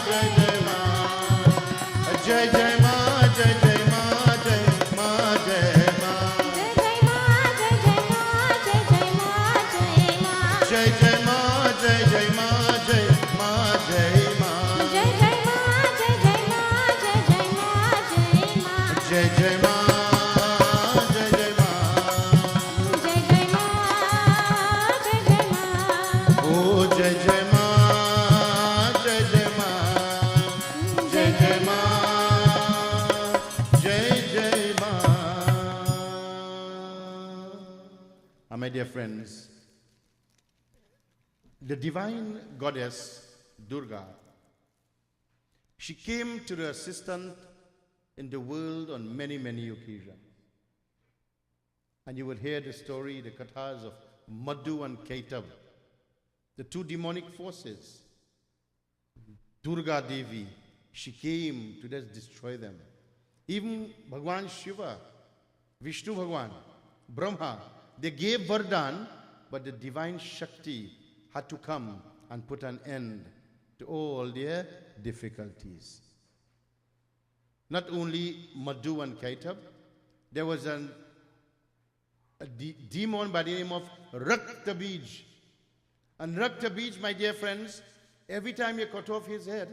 जय जय माँ. जय जय माँ, जय जय माँ, जय माँ, जय माँ. जय जय माँ, जय जय माँ, जय जय माँ, जय माँ. जय जय माँ, जय जय माँ, जय माँ, जय माँ. जय जय माँ, जय जय माँ, जय जय माँ, जय माँ. जय जय माँ, जय जय माँ. जय जय माँ, जय जय माँ. ओ जय जय माँ, जय जय माँ. जय जय माँ, जय जय माँ. My dear friends, the divine goddess Durga, she came to the assistant in the world on many, many occasions. And you will hear the story, the kathas of Madhu and Kaitab, the two demonic forces. Durga Devi, she came to just destroy them. Even Bhagwan Shiva, Vishnu Bhagwan, Brahma, they gave Vardhan, but the divine Shakti had to come and put an end to all their difficulties. Not only Madhu and Kaitab, there was a demon by the name of Raktabij. And Rakta Beach, my dear friends, every time you cut off his head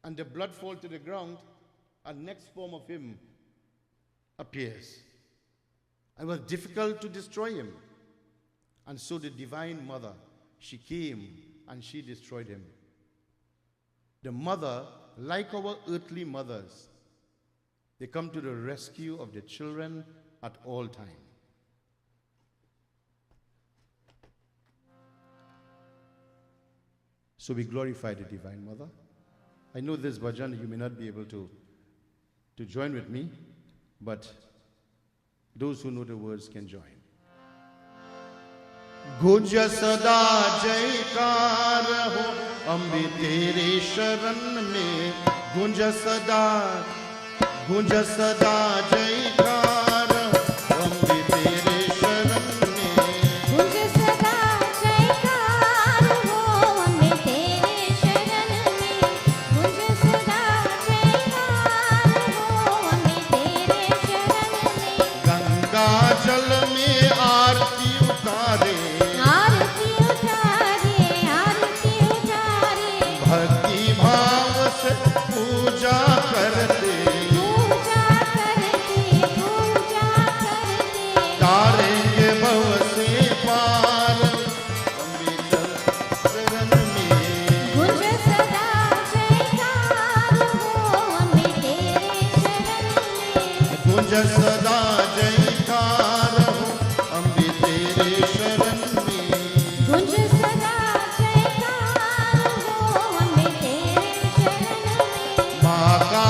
and the blood fall to the ground, a next form of him appears. It was difficult to destroy him. And so the Divine Mother, she came and she destroyed him. The mother, like our earthly mothers, they come to the rescue of their children at all times. So we glorify the Divine Mother. I know this bhajan, you may not be able to join with me, but those who know the words can join. गुंज सदा जयकार हो अम्बे तेरे शरण में, गुंज सदा जयकार हो अम्बे तेरे शरण में, गुंज सदा जयकार हो अम्बे तेरे शरण में, गुंज सदा जयकार हो अम्बे तेरे शरण में। गंगा जल में आरती उतारे, भक्ति भाव से पूजा करते, तारेंगे भव से पार अम्बे शरण में, गुंज सदा जयकार हो अम्बे तेरे शरण में, गुंज सदा जयकार हो अम्बे तेरे शरण में, गुंज सदा जयकार हो अम्बे तेरे शरण में। माँ का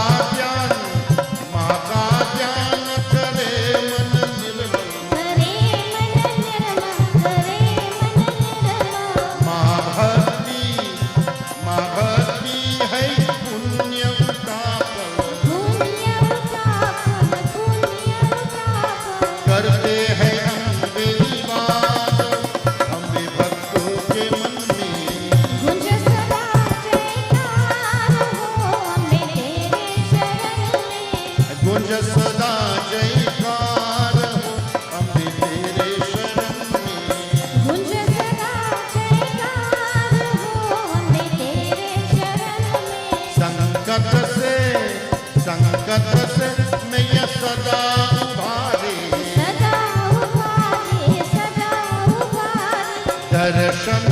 ध्यान करे मन निर्मल, करे मन निर्मल, करे मन निर्मल। माँ भक्ति है पुण्य उतापल, पुण्य उतापल, पुण्य उतापल। करते हैं अम्बे निवास अम्बे भक्तों के मन में, गुंज सदा जयकार हो अम्बे तेरे शरण में, गुंज सदा जयकार हो अम्बे तेरे शरण में, गुंज सदा जयकार हो अम्बे तेरे शरण में। संकट से मैया सदा उभारे, सदा उभारे, सदा उभारे। दर्शन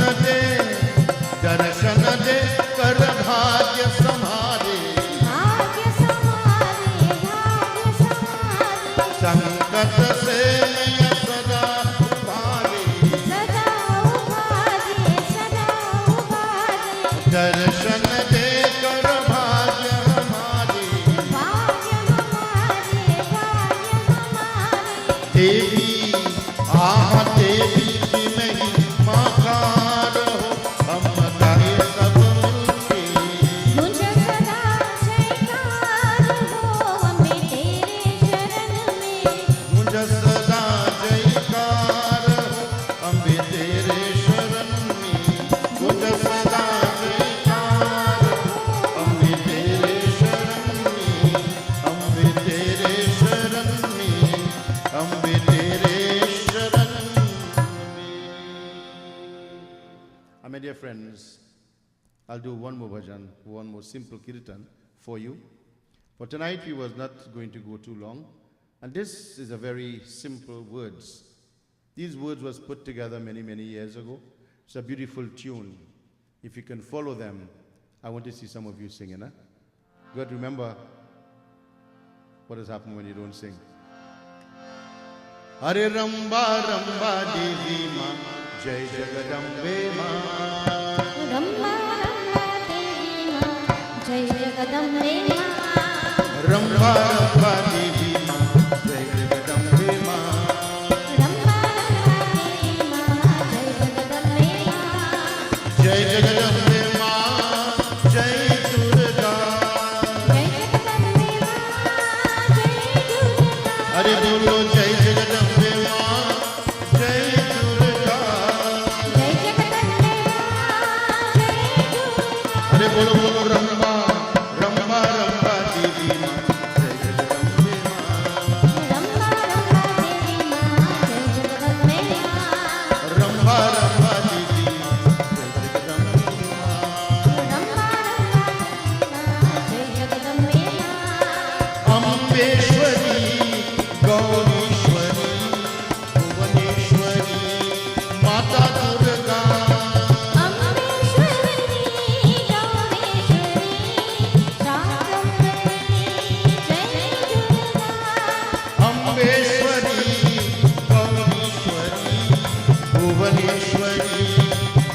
दे कर भाग्य संभारे, भाग्य संभारे, भाग्य संभारे। संकट से मैया सदा उभारे, सदा उभारे, सदा उभारे। दर्शन दे कर भाग्य हमारे, भाग्य हमारे, भाग्य हमारे। देवी की महिमा कार हो हम गाए सब मिलके, गुंज सदा जयकार हो अम्बे तेरे शरण में, गुंज सदा जयकार हो अम्बे तेरे शरण में, गुंज सदा जयकार हो अम्बे तेरे शरण में, अम्बे तेरे शरण में, अम्बे तेरे शरण में. My dear friends, I'll do one more bhajan, one more simple kirtan for you. For tonight we was not going to go too long. And this is a very simple words. These words was put together many, many years ago. It's a beautiful tune. If you can follow them, I want to see some of you singing. Huh? Good, remember what has happened when you don't sing. Hare Ramba Ramba Devi Ma, Jai Jagadambe Ma. Rumba Rumba देवी माँ, जय जगदम्बे माँ। Ramba Ramba Devi Ma, Jai Jagadambe Ma. Rumba Rumba देवी माँ, जय जगदम्बे माँ। जय जगदम्बे माँ, जय दुर्गा। जय जगदम्बे माँ, जय दुर्गा। अरे बोलो जय जगदम्बे माँ, जय दुर्गा। जय जगदम्बे माँ, जय दुर्गा। अरे बोलो बोलो रंबा रंबा रंबा देवी माँ, जय जगदम्बे माँ। रम्बा रम्बा देवी माँ, जय जगदम्बे माँ। रंबा रंबा देवी भुवनेश्वरी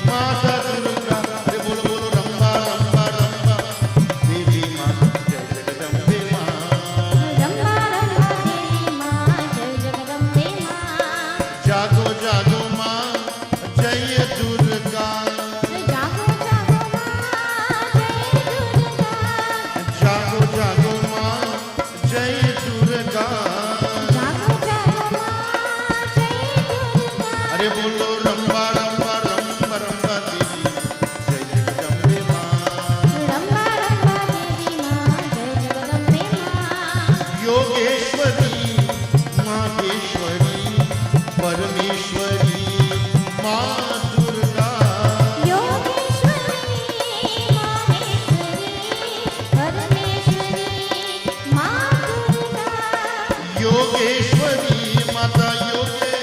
माता दुर्गा, अरे बोलो बोलो रंबा रंबा रंबा देवी माँ जय जगदम्बे माँ। रंबा रंबा देवी माँ जय जगदम्बे माँ। जागो जागो माँ जय दुर्गा, जागो जागो माँ जय दुर्गा। जागो जागो माँ जय दुर्गा। जागो जागो माँ जय दुर्गा। अरे बोलो रंबा रंबा रंबा रंबा देवी जय जगदम्बे माँ। रंबा रंबा देवी माँ जय जगदम्बे माँ। योगेश्वरी माहेश्वरी परमेश्वरी माँ दुर्गा। योगेश्वरी माहेश्वरी परमेश्वरी माँ दुर्गा। योगेश्वरी माता योगे,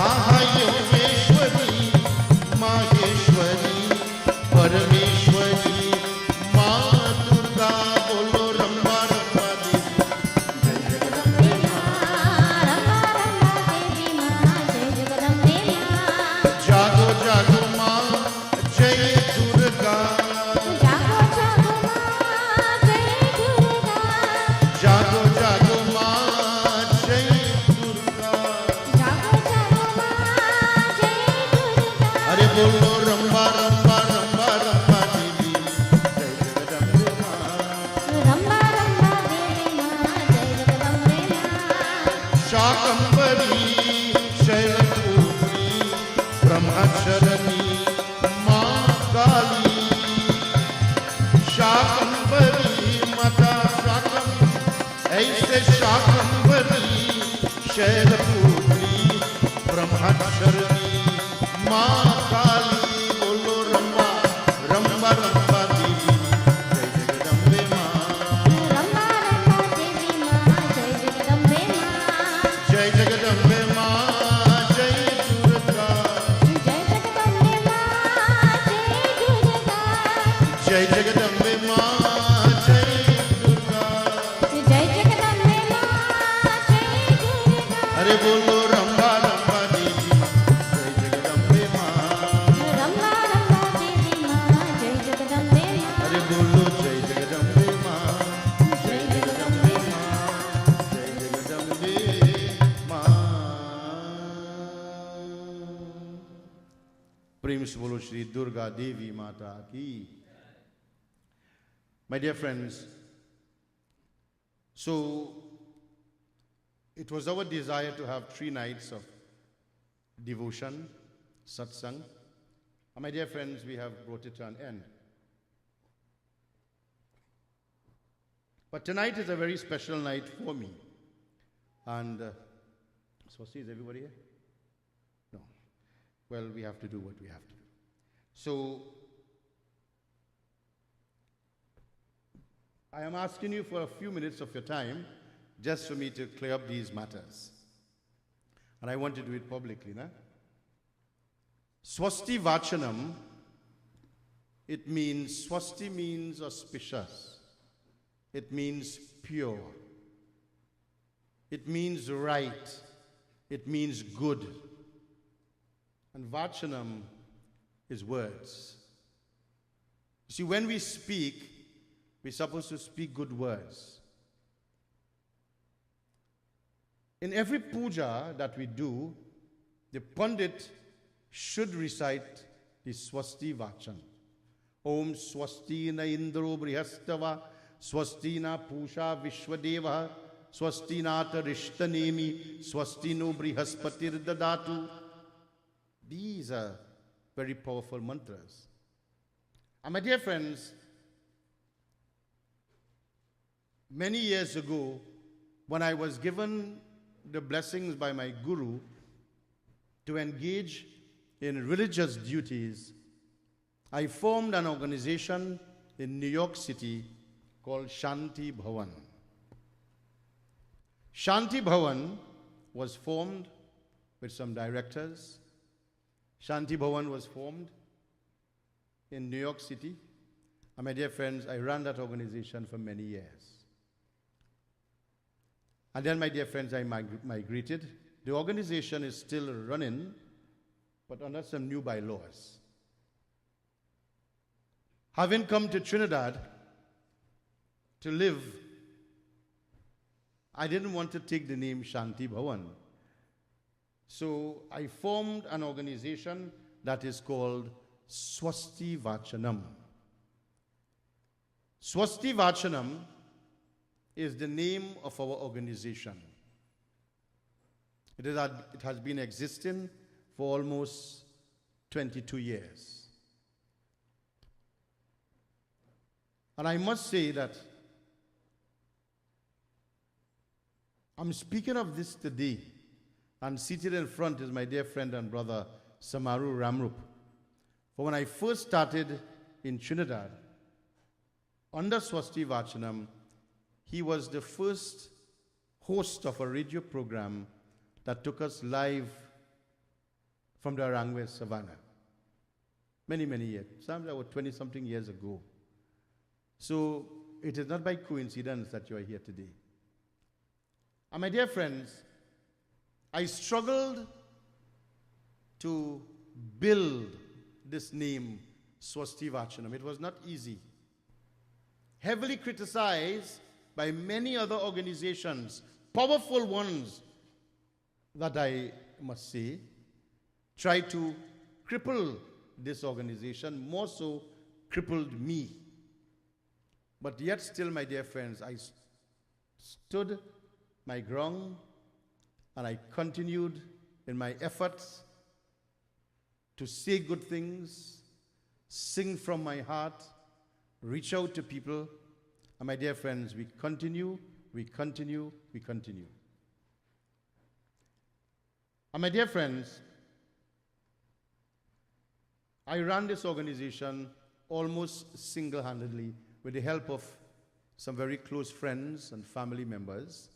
आहा योगेश्वरी माहेश्वरी परमेश्वरी माँ दुर्गा। बोलो रंबा रंबा देवी जय जगदम्बे माँ। रंबा रंबा देवी माँ जय जगदम्बे माँ। जागो जागो माँ जय दुर्गा। जागो जागो माँ जय दुर्गा। जागो जागो माँ जय दुर्गा। जागो जागो माँ जय दुर्गा। अरे बोलो रंबा रंबा रंबा रंबा देवी जय जगदम्बे माँ। रंबा रंबा देवी माँ जय जगदम्बे माँ। शाकंभरी शैलपुत्री ब्रह्मचरणी माँ काली। शाकंभरी माता शाकं, ऐसे शाकंभरी शैलपुत्री ब्रह्मचरणी माँ काली। बोलो रंबा रंबा रंबा देवी जय जगदम्बे माँ। रंबा रंबा देवी माँ जय जगदम्बे माँ। जय जगदम्बे माँ जय दुर्गा। जय जगदम्बे माँ जय दुर्गा। जय जगदम्बे माँ जय दुर्गा। जय जगदम्बे माँ जय दुर्गा। अरे बोलो रंबा रंबा देवी जय जगदम्बे माँ। रंबा रंबा देवी माँ जय जगदम्बे माँ। अरे बोलो जय जगदम्बे माँ जय जगदम्बे माँ जय जगदम्बे माँ। प्रेम से बोलो श्री दुर्गा देवी माता की। My dear friends, so it was our desire to have 3 nights of devotion, satsang. And my dear friends, we have brought it to an end. But tonight is a very special night for me. And Swasti, is everybody here? No. Well, we have to do what we have to do. So I am asking you for a few minutes of your time just for me to clear up these matters. And I want to do it publicly. Na? Swasti Vaachanam, it means, Swasti means auspicious. It means pure. It means right. It means good. And Vaachanam is words. See, when we speak, we're supposed to speak good words. In every puja that we do, the Pandit should recite the Swasti Vaachanam. Om Swasti na Indro Brihastava, Swasti na Pusha Vishwadeva, Swasti na Tarishtanemi, Swasti no Brihaspatir Dadatu. These are very powerful mantras. And my dear friends, many years ago, when I was given the blessings by my guru to engage in religious duties, I formed an organization in New York City called Shanti Bhavan. Shanti Bhavan was formed with some directors. Shanti Bhavan was formed in New York City. And my dear friends, I ran that organization for many years. And then, my dear friends, I migrated. The organization is still running, but under some new bylaws. Having come to Trinidad to live, I didn't want to take the name Shanti Bhavan. So I formed an organization that is called Swasti Vaachanam. Swasti Vaachanam is the name of our organization. It has been existing for almost 22 years. And I must say that I'm speaking of this today, and seated in front is my dear friend and brother, Samaru Ramrup. For when I first started in Trinidad, under Swasti Vaachanam, he was the first host of a radio program that took us live from the Arangwe Savannah. Many, many years. Some about 20-something years ago. So it is not by coincidence that you are here today. And my dear friends, I struggled to build this name, Swasti Vaachanam. It was not easy. Heavily criticized by many other organizations, powerful ones that I must say, tried to cripple this organization, more so crippled me. But yet still, my dear friends, I stood my ground and I continued in my efforts to say good things, sing from my heart, reach out to people. And my dear friends, we continue, we continue, we continue. And my dear friends, I ran this organization almost single-handedly with the help of some very close friends and family members.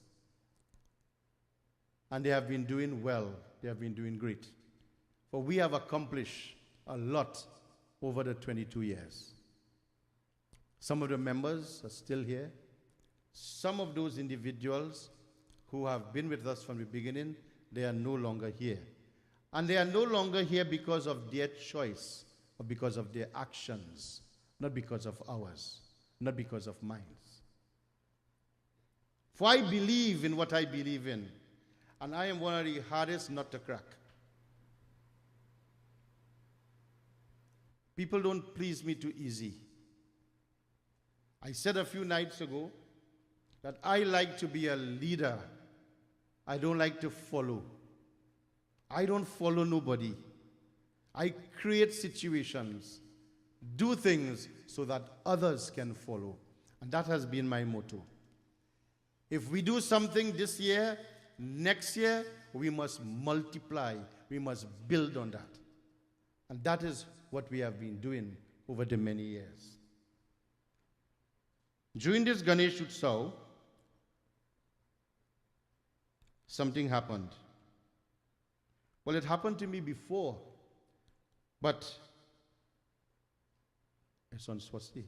And they have been doing well. They have been doing great. For we have accomplished a lot over the 22 years. Some of the members are still here. Some of those individuals who have been with us from the beginning, they are no longer here. And they are no longer here because of their choice or because of their actions, not because of ours, not because of mine. For I believe in what I believe in, and I am one of the hardest nut to crack. People don't please me too easy. I said a few nights ago that I like to be a leader. I don't like to follow. I don't follow nobody. I create situations, do things so that others can follow. And that has been my motto. If we do something this year, next year, we must multiply. We must build on that. And that is what we have been doing over the many years. During this Ganesh Utsav, something happened. Well, it happened to me before, but it's on Swasti.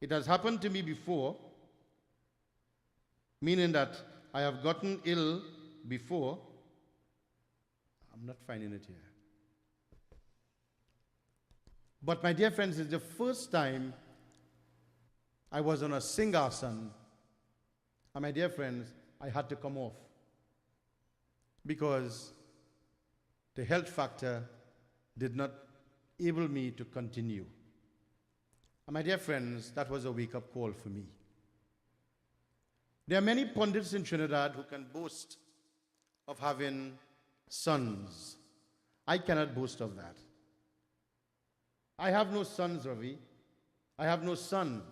It has happened to me before, meaning that I have gotten ill before. I'm not finding it here. But my dear friends, it's the first time I was on a Singhasan, and my dear friends, I had to come off because the health factor did not enable me to continue. And my dear friends, that was a wake-up call for me. There are many pundits in Trinidad who can boast of having sons. I cannot boast of that. I have no sons, Ravi. I have no son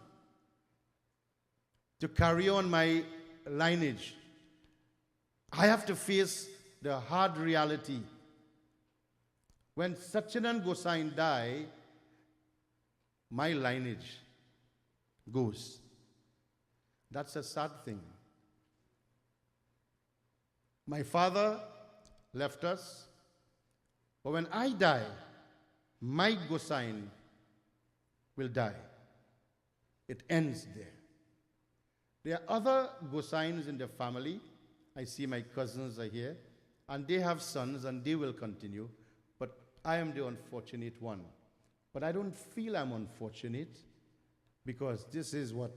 to carry on my lineage. I have to face the hard reality. When Sachidanand Gosain died, my lineage goes. That's a sad thing. My father left us, but when I die, my Gosain will die. It ends there. There are other Gosains in the family. I see my cousins are here. and they have sons and they will continue, but I am the unfortunate one. But I don't feel I'm unfortunate because this is what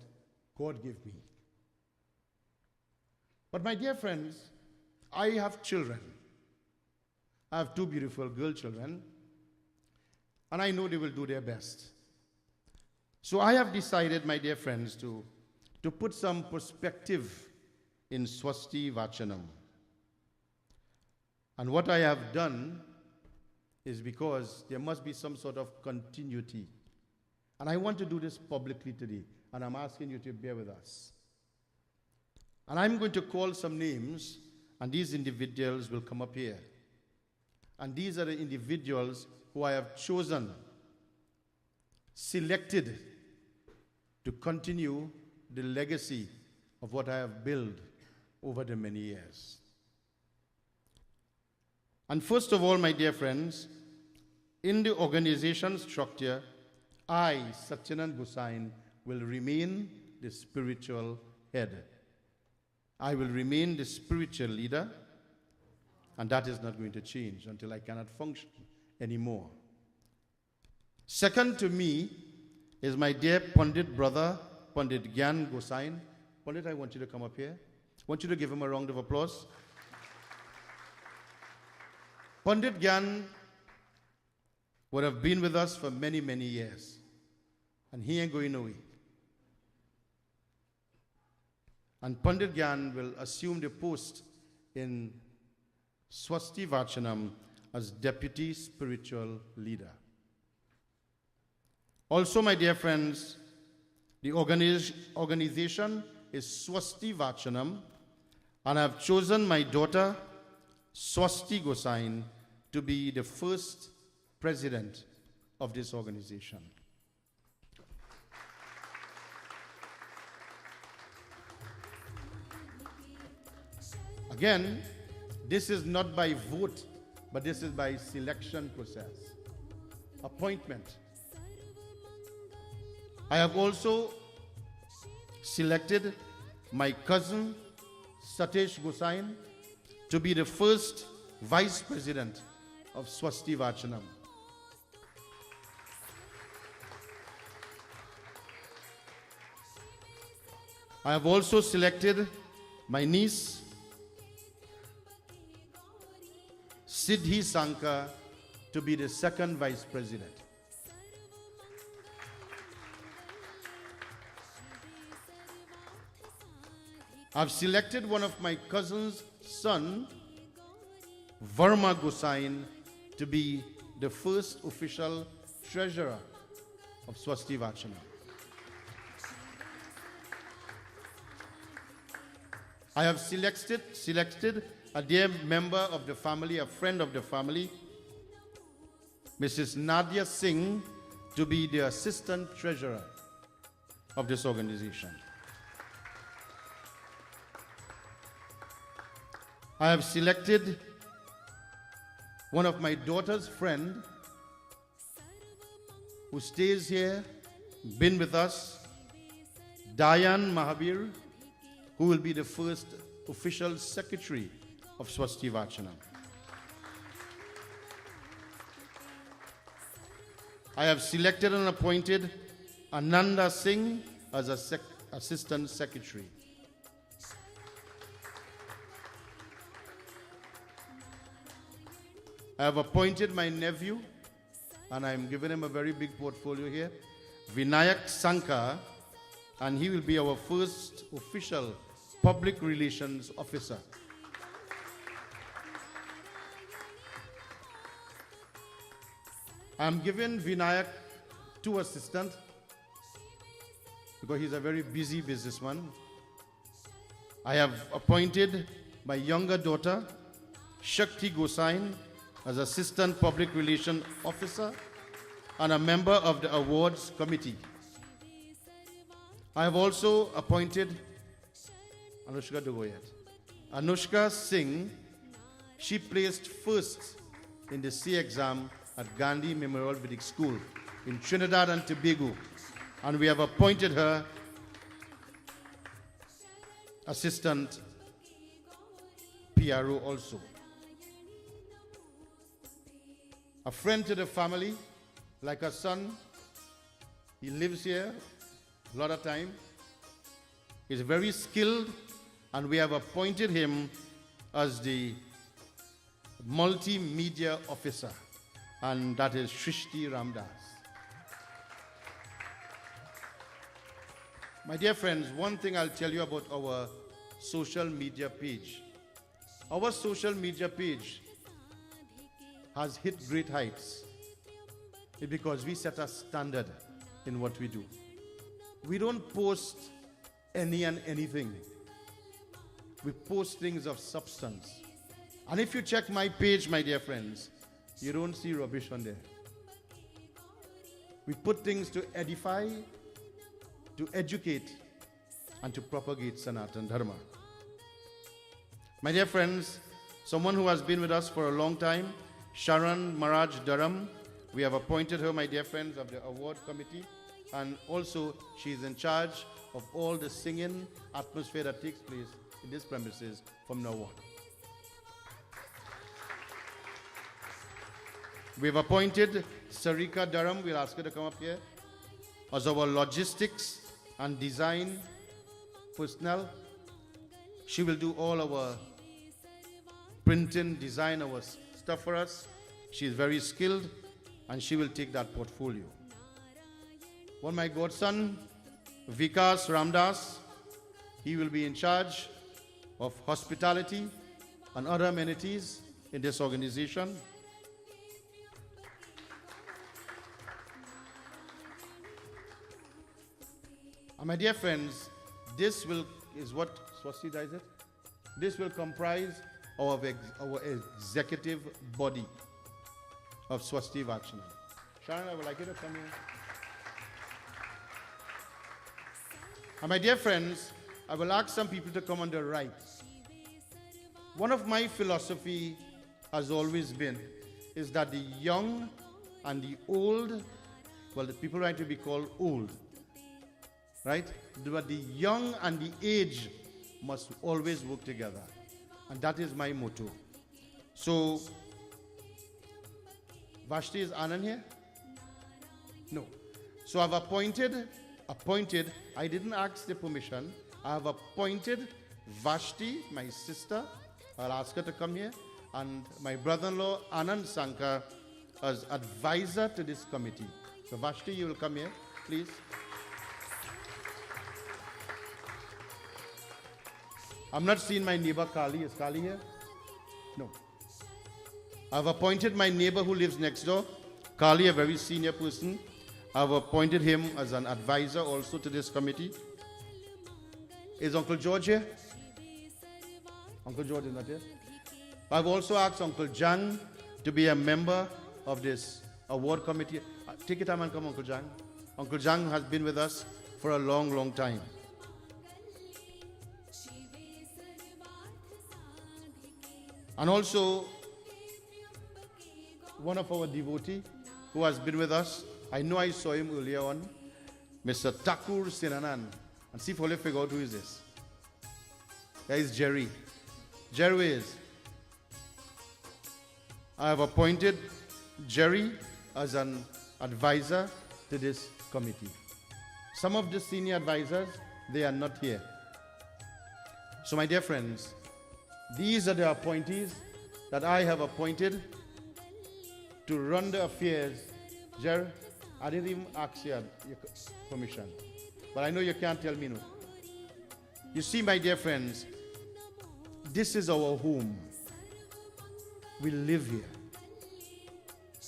God gave me. But my dear friends, I have children. I have 2 beautiful girl children, and I know they will do their best. So I have decided, my dear friends, to put some perspective in Swasti Vaachanam. And what I have done is because there must be some sort of continuity. And I want to do this publicly today, and I'm asking you to bear with us. And I'm going to call some names, and these individuals will come up here. And these are the individuals who I have chosen, selected to continue the legacy of what I have built over the many years. And first of all, my dear friends, in the organization structure, I, Satyanand Gosain, will remain the spiritual head. I will remain the spiritual leader, and that is not going to change until I cannot function anymore. Second to me is my dear Pandit brother, Pandit Gyan Gosain. Pandit, I want you to come up here. I want you to give him a round of applause. Pandit Gyan would have been with us for many, many years, and he ain't going away. And Pandit Gyan will assume the post in Swasti Vaachanam as Deputy Spiritual Leader. Also, my dear friends, the organization is Swasti Vaachanam, and I have chosen my daughter, Swasti Gosain, to be the first president of this organization. Again, this is not by vote, but this is by selection process, appointment. I have also selected my cousin, Satish Gosain, to be the first vice president of Swasti Vaachanam. I have also selected my niece, Devi Satsangh, to be the second vice president. I've selected one of my cousin's son, Varma Gosain, to be the first official treasurer of Swasti Vaachanam. I have selected a dear member of the family, a friend of the family, Mrs. Nadia Singh, to be the assistant treasurer of this organization. I have selected one of my daughter's friend who stays here, been with us, Dayan Mahabir, who will be the first official secretary of Swasti Vaachanam. I have selected and appointed Ananda Singh as assistant secretary. I have appointed my nephew, and I'm giving him a very big portfolio here, Vinayak Sankar, and he will be our first official public relations officer. I'm giving Vinayak 2 assistants because he's a very busy businessman. I have appointed my younger daughter, Shakti Gosain, as Assistant Public Relations Officer and a member of the Awards Committee. I have also appointed Anushka Singh. She placed first in the C exam at Gandhi Memorial Vedic School in Trinidad and Tobago, and we have appointed her Assistant PRO also. a friend to the family, like a son. He lives here a lot of time. He's very skilled, and we have appointed him as the multimedia officer, and that is Swasti Ramdas. My dear friends, one thing I'll tell you about our social media page. Our social media page has hit great heights because we set a standard in what we do. We don't post any and anything. We post things of substance. And if you check my page, my dear friends, you don't see rubbish on there. We put things to edify, to educate, and to propagate Sanatana Dharma. My dear friends, someone who has been with us for a long time, Sharon Maraj Dharam, we have appointed her, my dear friends, of the award committee, and also she is in charge of all the singing atmosphere that takes place in these premises from now on. We've appointed Sarika Dharam, we'll ask her to come up here, as our logistics and design personnel. She will do all our printing, design, our stuff for us. She is very skilled, and she will take that portfolio. One, my godson, Vikas Ramdas, he will be in charge of hospitality and other amenities in this organization. And my dear friends, this is what Swasti does it. This will comprise our executive body of Swasti Vaachanam. Sharon, I would like you to come here. And my dear friends, I will ask some people to come on the right. One of my philosophy has always been is that the young and the old, well, the people like to be called old, right? But the young and the aged must always work together. And that is my motto. So, Vashti, is Anand here? No. So I've appointed, I didn't ask the permission. I have appointed Vashti, my sister. I'll ask her to come here. And my brother-in-law, Anand Sankar, as advisor to this committee. So Vashti, you will come here, please. I'm not seeing my neighbor Kali. Is Kali here? No. I've appointed my neighbor who lives next door, Kali, a very senior person. I've appointed him as an advisor also to this committee. Is Uncle George here? Uncle George is not here. I've also asked Uncle Jang to be a member of this award committee. Take your time and come, Uncle Jang. Uncle Jang has been with us for a long, long time. And also, one of our devotees who has been with us, I know I saw him earlier on, Mr. Thakur Sinanan. And see if you figure out who is this. There is Jerry. Jerry is. I have appointed Jerry as an advisor to this committee. Some of the senior advisors, they are not here. So my dear friends, these are the appointees that I have appointed to run the affairs. Jerry, I didn't even ask you your permission, but I know you can't tell me no. You see, my dear friends, this is our home. We live here.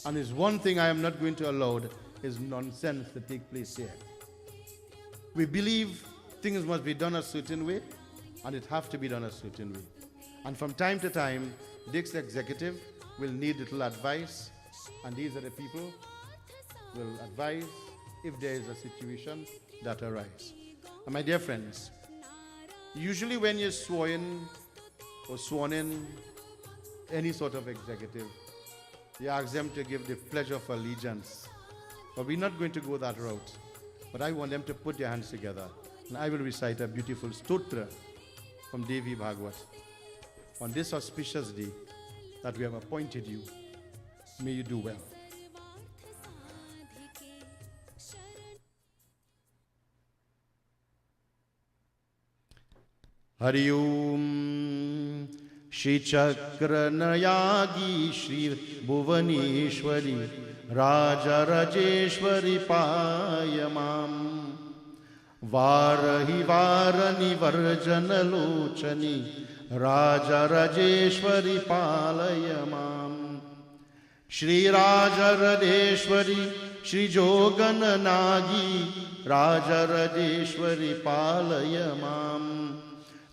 And there's one thing I am not going to allow is nonsense to take place here. We believe things must be done a certain way, and it have to be done a certain way. And from time to time, this executive will need little advice, and these are the people who will advise if there is a situation that arises. And my dear friends, usually when you're sworn in any sort of executive, you ask them to give the pledge of allegiance. But we're not going to go that route. But I want them to put their hands together, and I will recite a beautiful stotra from Devi Bhagwat on this auspicious day that we have appointed you May you do well. Hari Om. Shri Chakra Nayagi Shri Bhuvaneshwari Raja Rajeshwari Payamam Varahi Varani Varjana Lochani Raja Rajeshwari Palayamam Shri Raja Radeshwari Shri Jogana Nagi Raja Rajeshwari Palayamam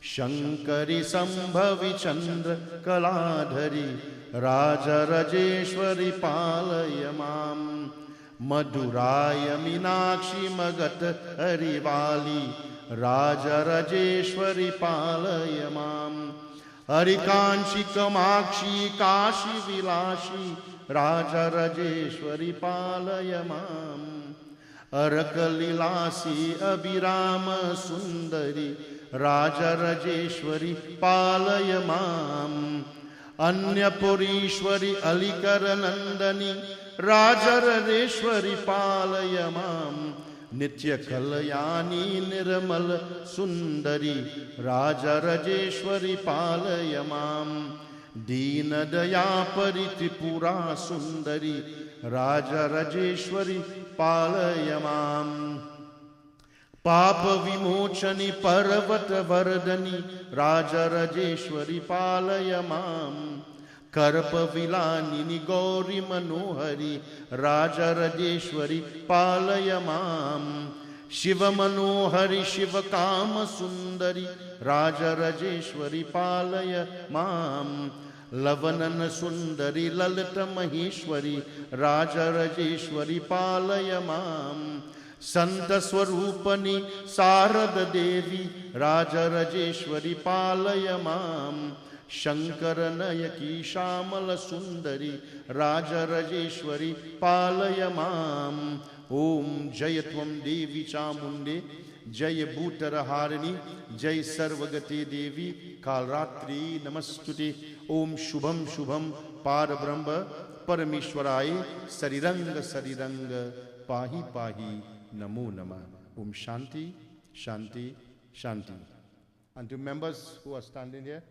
Shankari Sambhavi Chandra Kaladhari Raja Rajeshwari Palayamam Madhuraya Minakshi Magat Harivali Raja Rajeshwari Palayamam Harikanshi Kamakshi Kashi Vilashi Raja Rajeshwari Palayamam Arakalilasi Abhirama Sundari Raja Rajeshwari Palayamam Anyapurishwari Alikaranandani Raja Rajeshwari Palayamam Nitya Kalayani Nirmal Sundari Raja Rajeshwari Palayamam Dina Dayapari Tripura Sundari Raja Rajeshwari Palayamam Papa Vimochani Parvata Vardani Raja Rajeshwari Palayamam Karpa Vilanini Gauri Manohari Raja Rajeshwari Palayamam Shiva Manohari Shiva Kama Sundari Raja Rajeshwari Palayamam Lavanana Sundari Lalita Maheshwari Raja Rajeshwari Palayamam Santa Swarupani Sarada Devi Raja Rajeshwari Palayamam Shankara Nayaki Shamala Sundari Raja Rajeshwari Palayamam Om Jayatvam Devi Chamunde Jaya Bhutara Harini Jai Sarvagate Devi Kalratri Namastute Om Shubham Shubham Parabrahma Parameshwarai Sariranga Sariranga Pahi Pahi Namo Nama. Om Shanti, Shanti, Shanti. And to members who are standing here,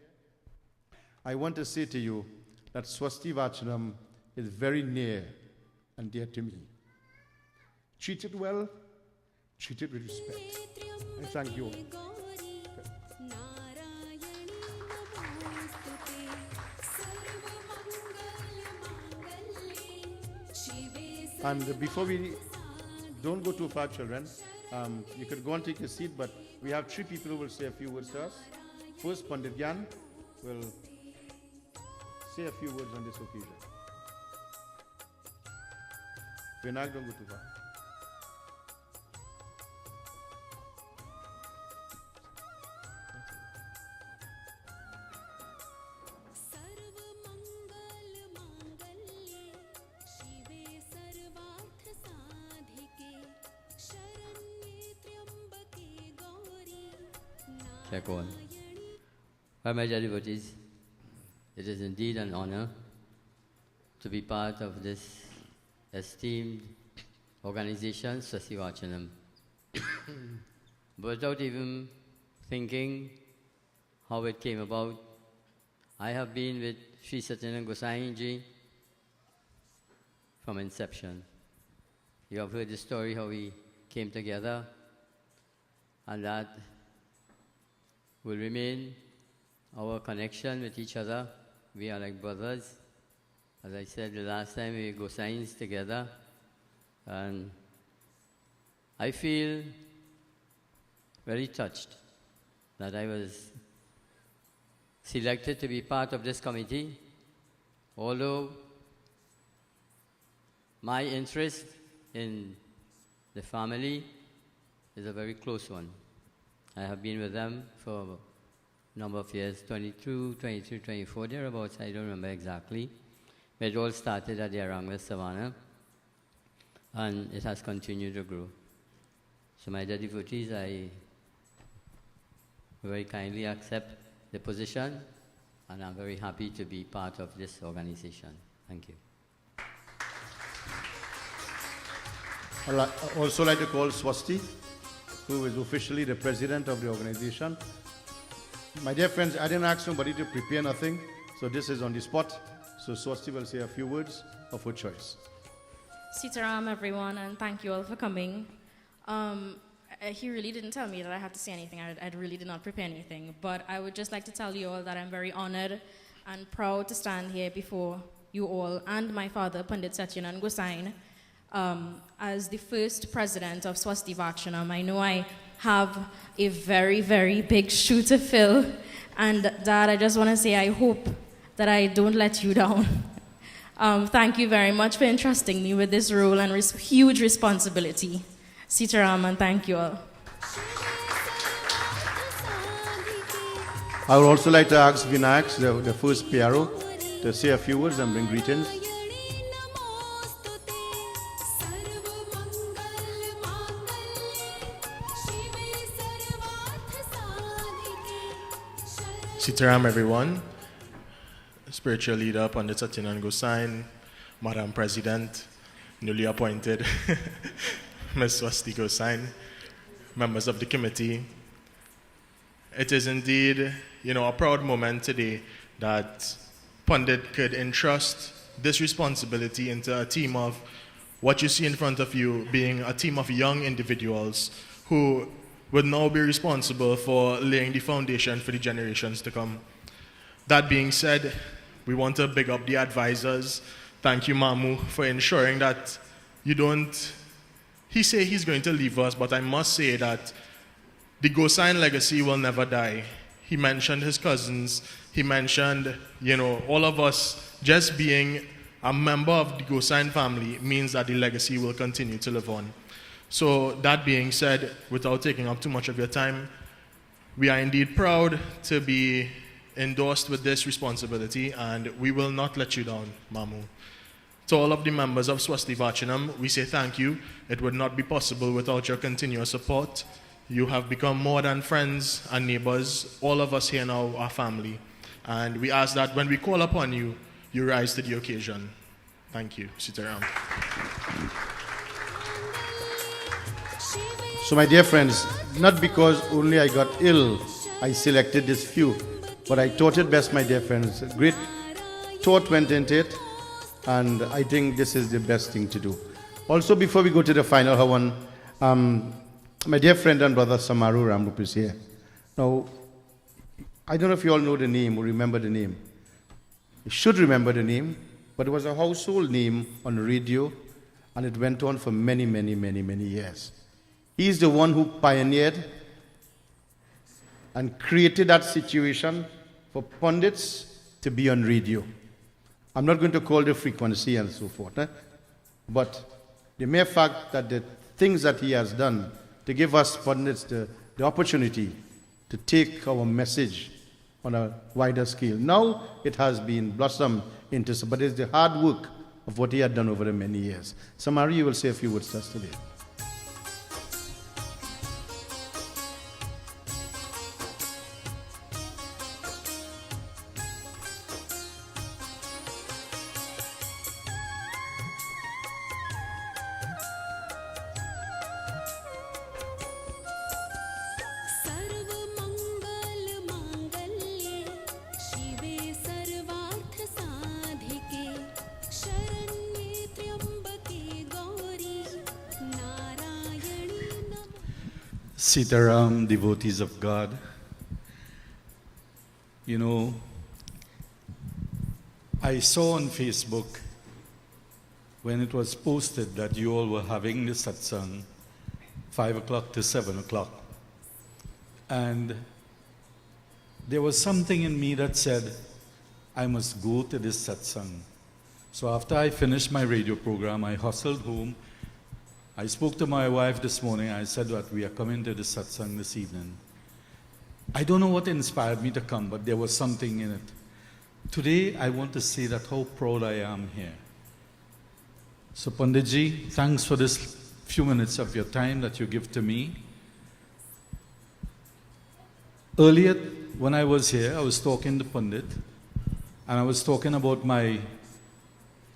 I want to say to you that Swasti Vaachanam is very near and dear to me. Treat it well, treat it with respect. I thank you. And before we don't go too far, children. You could go and take a seat, but we have three people who will say a few words to us. First, Pandit Gyan will say a few words on this occasion. Vinayak, don't go too far. Check one. My dear devotees, it is indeed an honor to be part of this esteemed organization, Swasti Vaachanam. But without even thinking how it came about, I have been with Sri Sitaram Devotees from inception. You have heard the story how we came together, and that will remain our connection with each other. We are like brothers. As I said the last time, we go science together. And I feel very touched that I was selected to be part of this committee, although my interest in the family is a very close one. I have been with them for a number of years, 22, 23, 24, thereabouts, I don't remember exactly. But it all started at the Arangwa Savannah, and it has continued to grow. So my dear devotees, I very kindly accept the position, and I'm very happy to be part of this organization. Thank you. I'd also like to call Swasti, who is officially the president of the organization. My dear friends, I didn't ask nobody to prepare nothing, so this is on the spot. So Swasti will say a few words of her choice. Sitaram, everyone, and thank you all for coming. He really didn't tell me that I had to say anything. I really did not prepare anything. But I would just like to tell you all that I'm very honored and proud to stand here before you all and my father, Pandit Satyanan Gosain, as the first president of Swasti Vaachanam. I know I have a very, very big shoe to fill. And Dad, I just want to say I hope that I don't let you down. Thank you very much for entrusting me with this role and huge responsibility. Sitaram, and thank you all. I would also like to ask Vinayak, the first PRO, to say a few words and bring greetings. Sitaram, everyone. Spiritual leader, Pandit Satyanan Gosain, Madam President, newly appointed, Ms. Swasti Gosain, members of the committee. It is indeed, a proud moment today that Pandit could entrust this responsibility into a team of what you see in front of you being a team of young individuals who would now be responsible for laying the foundation for the generations to come. That being said, we want to big up the advisors. Thank you, Mamu, for ensuring that you don't... He say he's going to leave us, but I must say that the Gosain legacy will never die. He mentioned his cousins. He mentioned, all of us just being a member of the Gosain family means that the legacy will continue to live on. So that being said, without taking up too much of your time, we are indeed proud to be endorsed with this responsibility, and we will not let you down, Mamu. To all of the members of Swasti Vaachanam, we say thank you. It would not be possible without your continuous support. You have become more than friends and neighbors. All of us here now are family. And we ask that when we call upon you, you rise to the occasion. Thank you. Sitaram. So my dear friends, not because only I got ill, I selected this few, but I thought it best, my dear friends. Great thought went into it, and I think this is the best thing to do. Also, before we go to the final one, my dear friend and brother Samaru Ramrup is here. Now, I don't know if you all know the name or remember the name. You should remember the name, but it was a household name on the radio, and it went on for many, many, many, many years. He's the one who pioneered and created that situation for pundits to be on radio. I'm not going to call the frequency and so forth, but the mere fact that the things that he has done to give us pundits the opportunity to take our message on a wider scale. Now it has been blossomed into, but it's the hard work of what he had done over the many years. Samari, you will say a few words to us today. Sitaram Devotees of God. I saw on Facebook when it was posted that you all were having the satsang 5 o'clock to 7 o'clock. And there was something in me that said, I must go to this satsang. So after I finished my radio program, I hustled home. I spoke to my wife this morning. I said that we are coming to the satsang this evening. I don't know what inspired me to come, but there was something in it. Today, I want to say that how proud I am here. So Panditji, thanks for this few minutes of your time that you give to me. Earlier, when I was here, I was talking to Pandit, and I was talking about my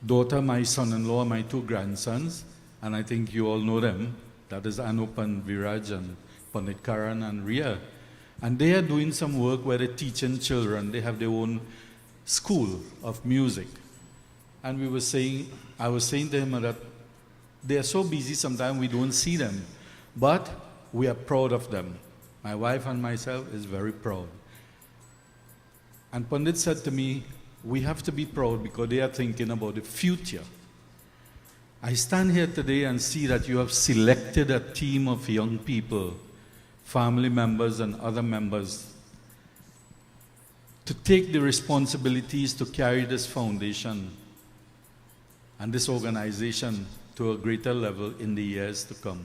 daughter, my son-in-law, my 2 grandsons, and I think you all know them. That is Anup and Viraj and Pandit Karan and Ria. And they are doing some work where they're teaching children. They have their own school of music. And I was saying to him that they are so busy sometimes we don't see them. But we are proud of them. My wife and myself is very proud. And Pandit said to me, we have to be proud because they are thinking about the future. I stand here today and see that you have selected a team of young people, family members and other members, to take the responsibilities to carry this foundation and this organization to a greater level in the years to come.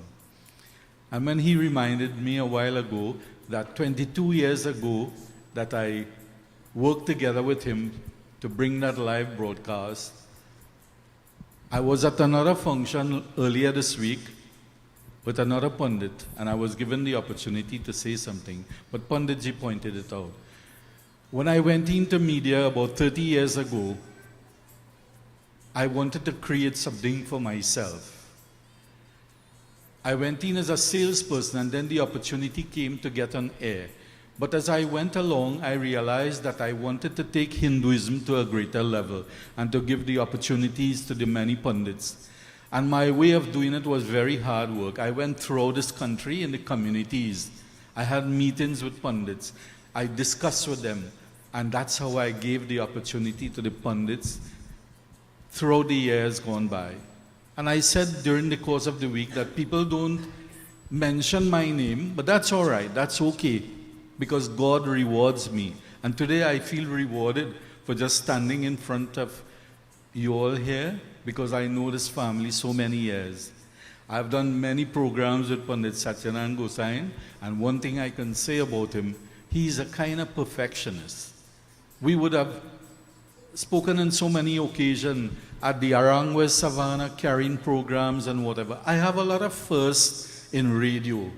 And when he reminded me a while ago that 22 years ago that I worked together with him to bring that live broadcast, I was at another function earlier this week with another Pandit, and I was given the opportunity to say something, but Panditji pointed it out. When I went into media about 30 years ago, I wanted to create something for myself. I went in as a salesperson, and then the opportunity came to get on air. But as I went along, I realized that I wanted to take Hinduism to a greater level and to give the opportunities to the many Pandits. And my way of doing it was very hard work. I went throughout this country in the communities. I had meetings with Pandits. I discussed with them. And that's how I gave the opportunity to the Pandits throughout the years gone by. And I said during the course of the week that people don't mention my name, but that's all right, that's okay, because God rewards me. And today I feel rewarded for just standing in front of you all here, because I know this family so many years. I've done many programs with Pandit Satyanand Gosain, and one thing I can say about him, he's a kind of perfectionist. We would have spoken on so many occasions at the Arangwes Savannah carrying programs and whatever. I have a lot of firsts in radio,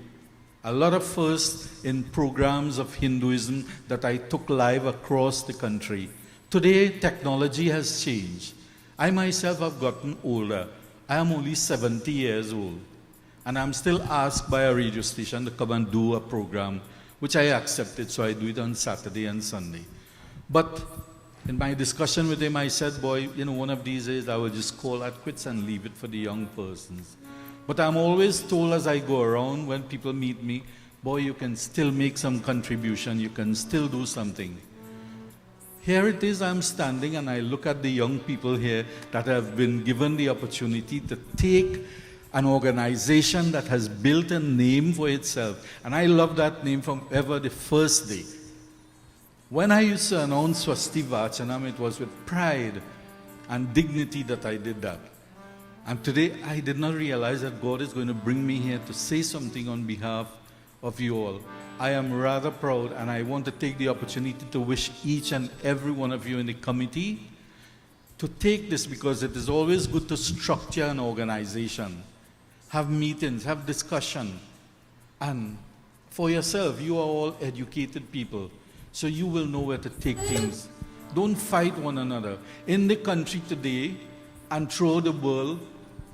a lot of firsts in programs of Hinduism that I took live across the country. Today, technology has changed. I myself have gotten older. I am only 70 years old, and I'm still asked by a radio station to come and do a program, which I accepted, so I do it on Saturday and Sunday. But in my discussion with him, I said, boy, one of these days I will just call it quits and leave it for the young persons. But I'm always told as I go around, when people meet me, boy, you can still make some contribution, you can still do something. Here it is, I'm standing and I look at the young people here that have been given the opportunity to take an organization that has built a name for itself. And I love that name from ever the first day. When I used to announce Swasti Vaachanam, it was with pride and dignity that I did that. And today, I did not realize that God is going to bring me here to say something on behalf of you all. I am rather proud, and I want to take the opportunity to wish each and every one of you in the committee to take this, because it is always good to structure an organization, have meetings, have discussion. And for yourself, you are all educated people, so you will know where to take things. Don't fight one another. In the country today and throughout the world,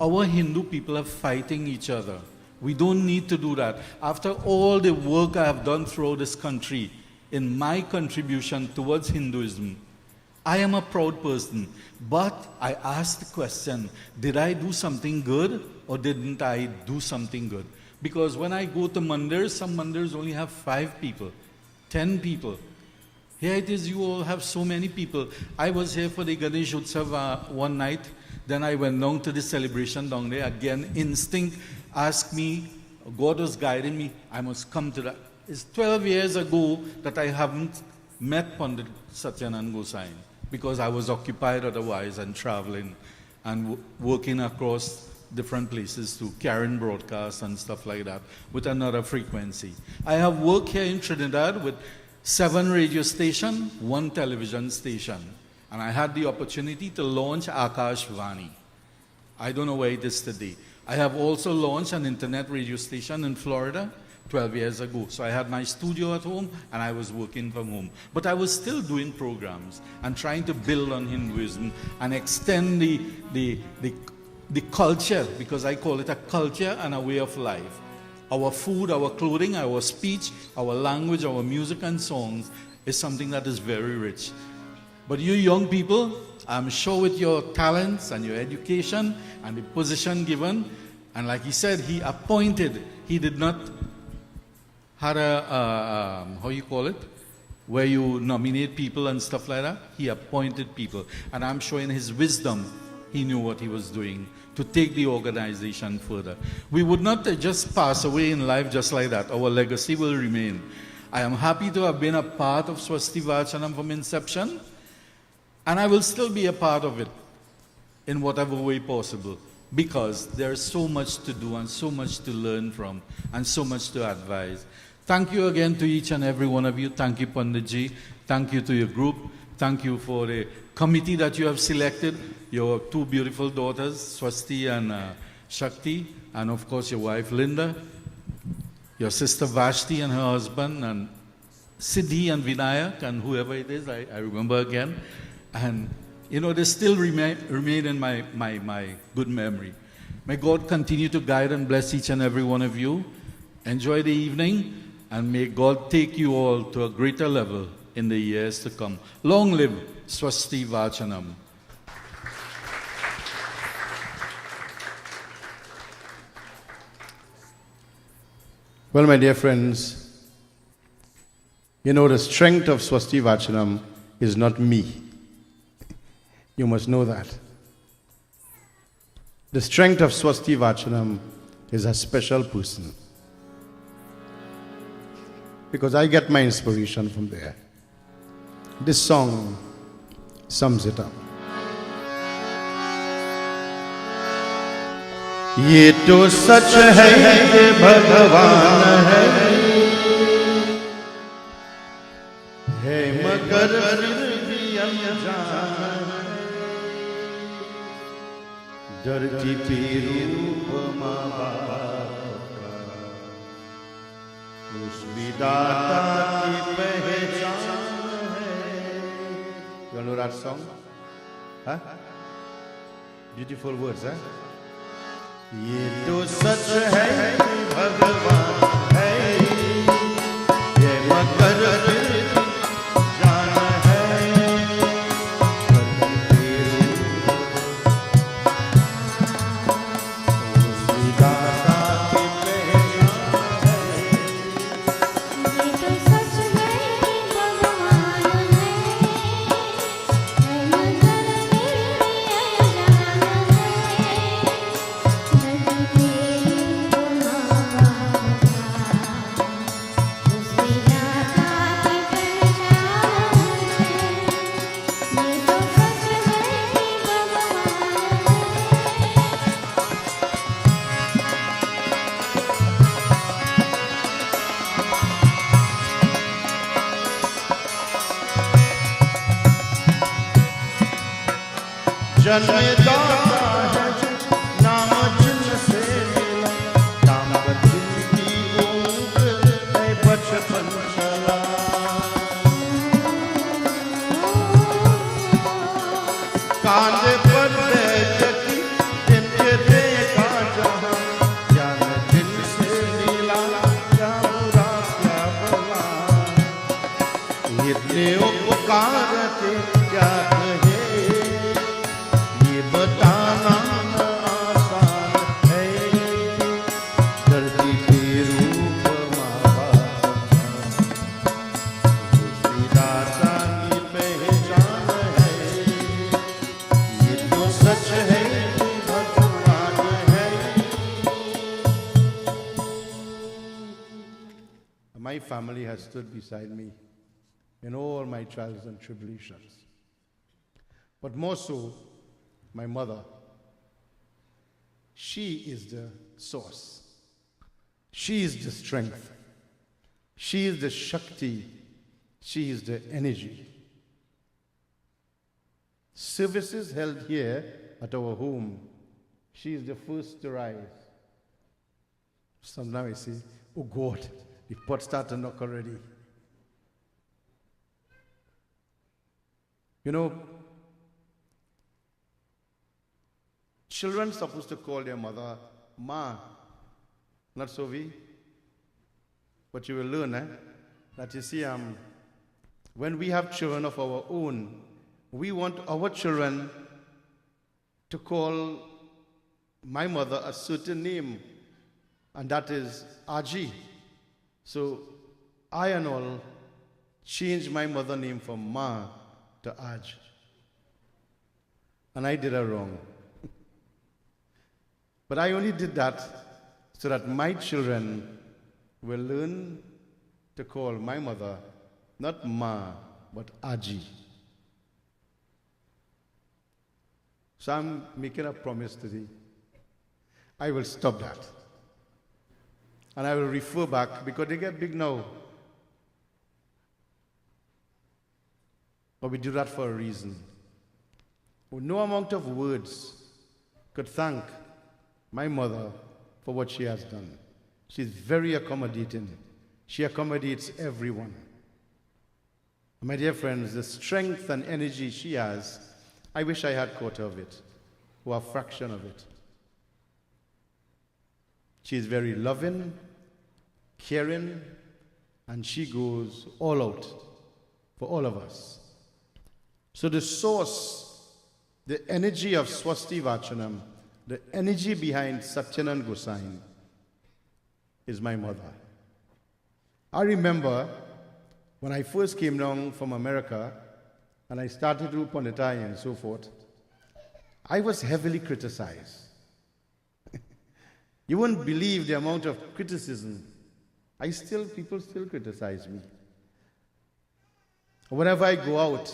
our Hindu people are fighting each other. We don't need to do that. After all the work I have done throughout this country, in my contribution towards Hinduism, I am a proud person. But I ask the question, did I do something good or didn't I do something good? Because when I go to mandirs, some mandirs only have 5 people, 10 people. Here it is, you all have so many people. I was here for the Ganesh Utsav one night. Then I went down to the celebration down there. Again, instinct asked me, God was guiding me, I must come to that. It's 12 years ago that I haven't met Pandit Satyanand Gosain, because I was occupied otherwise and traveling and working across different places to carrying broadcasts and stuff like that with another frequency. I have worked here in Trinidad with 7 radio stations, 1 television station. And I had the opportunity to launch Akash Vani. I don't know where it is today. I have also launched an internet radio station in Florida 12 years ago. So I had my studio at home and I was working from home. But I was still doing programs and trying to build on Hinduism and extend the the culture, because I call it a culture and a way of life. Our food, our clothing, our speech, our language, our music and songs is something that is very rich. But you young people, I'm sure with your talents and your education and the position given, and like he said, he appointed, he did not had how you call it, where you nominate people and stuff like that. He appointed people, and I'm sure in his wisdom, he knew what he was doing to take the organization further. We would not just pass away in life just like that. Our legacy will remain. I am happy to have been a part of Swasti Vaachanam from inception, and I will still be a part of it in whatever way possible, because there is so much to do and so much to learn from and so much to advise. Thank you again to each and every one of you. Thank you, Panditji. Thank you to your group. Thank you for the committee that you have selected, your two beautiful daughters, Swasti and Shakti, and of course your wife, Linda, your sister Vashti and her husband, and Siddhi and Vinayak, and whoever it is, I remember again. And, you know, they still remain in my good memory. May God continue to guide and bless each and every one of you. Enjoy the evening, and may God take you all to a greater level in the years to come. Long live Swasti Vaachanam. Well, my dear friends, you know the strength of Swasti Vaachanam is not me. You must know that. The strength of Swasti Vaachanam is a special person, because I get my inspiration from there. This song sums it up. ये तो सच है ये भगवान है मगर फिर भी अनजान डरती थी रूप माँ बाप का उस विधाता की पहचान है. You all know that song? Huh? Beautiful words, huh? ये तो सच है भगवान है ये मगर फिर जान है उस विधाता की पहचान है. ये तो सच है भगवान है मगर फिर भी अनजान है डरती थी माँ बाप का उस विधाता की पहचान है. ये तो सच है भगवान जन्मदाता है नाम जिनसे मिला नाम जिनकी ऊपर है बचपन चला. कांधे पर बैठती जिनके देखा जहाँ ज्ञान जिनसे मिला क्या बुरा क्या भला इतने उपकारते क्या कहे ये बताना न आसान है धरती के रूप माँ बाप उस विधाता की पहचान है. ये तो सच है भगवान है. My family has stood beside me in all my trials and tribulations. But more so, my mother. She is the source. She is the strength. She is the Shakti. She is the energy. Services held here at our home, she is the first to rise. Sometimes I say, oh God, the pot started to knock already. You know, children supposed to call their mother Ma, not so we. But you will learn that you see, when we have children of our own, we want our children to call my mother a certain name, and that is Aji. So I and all changed my mother name from Ma to Aj. And I did her wrong. But I only did that so that my children will learn to call my mother not Ma, but Aji. So I'm making a promise today. I will stop that. And I will refer back, because they get big now. But we do that for a reason. No amount of words could thank my mother for what she has done. She's very accommodating. She accommodates everyone. My dear friends, the strength and energy she has, I wish I had a quarter of it, or a fraction of it. She is very loving, caring, and she goes all out for all of us. So the source, the energy of Swasti Vaachanam, the energy behind Satyanand Gosai is my mother. I remember when I first came down from America and I started to do Ponditai and so forth, I was heavily criticized. You wouldn't believe the amount of criticism. People still criticize me. Whenever I go out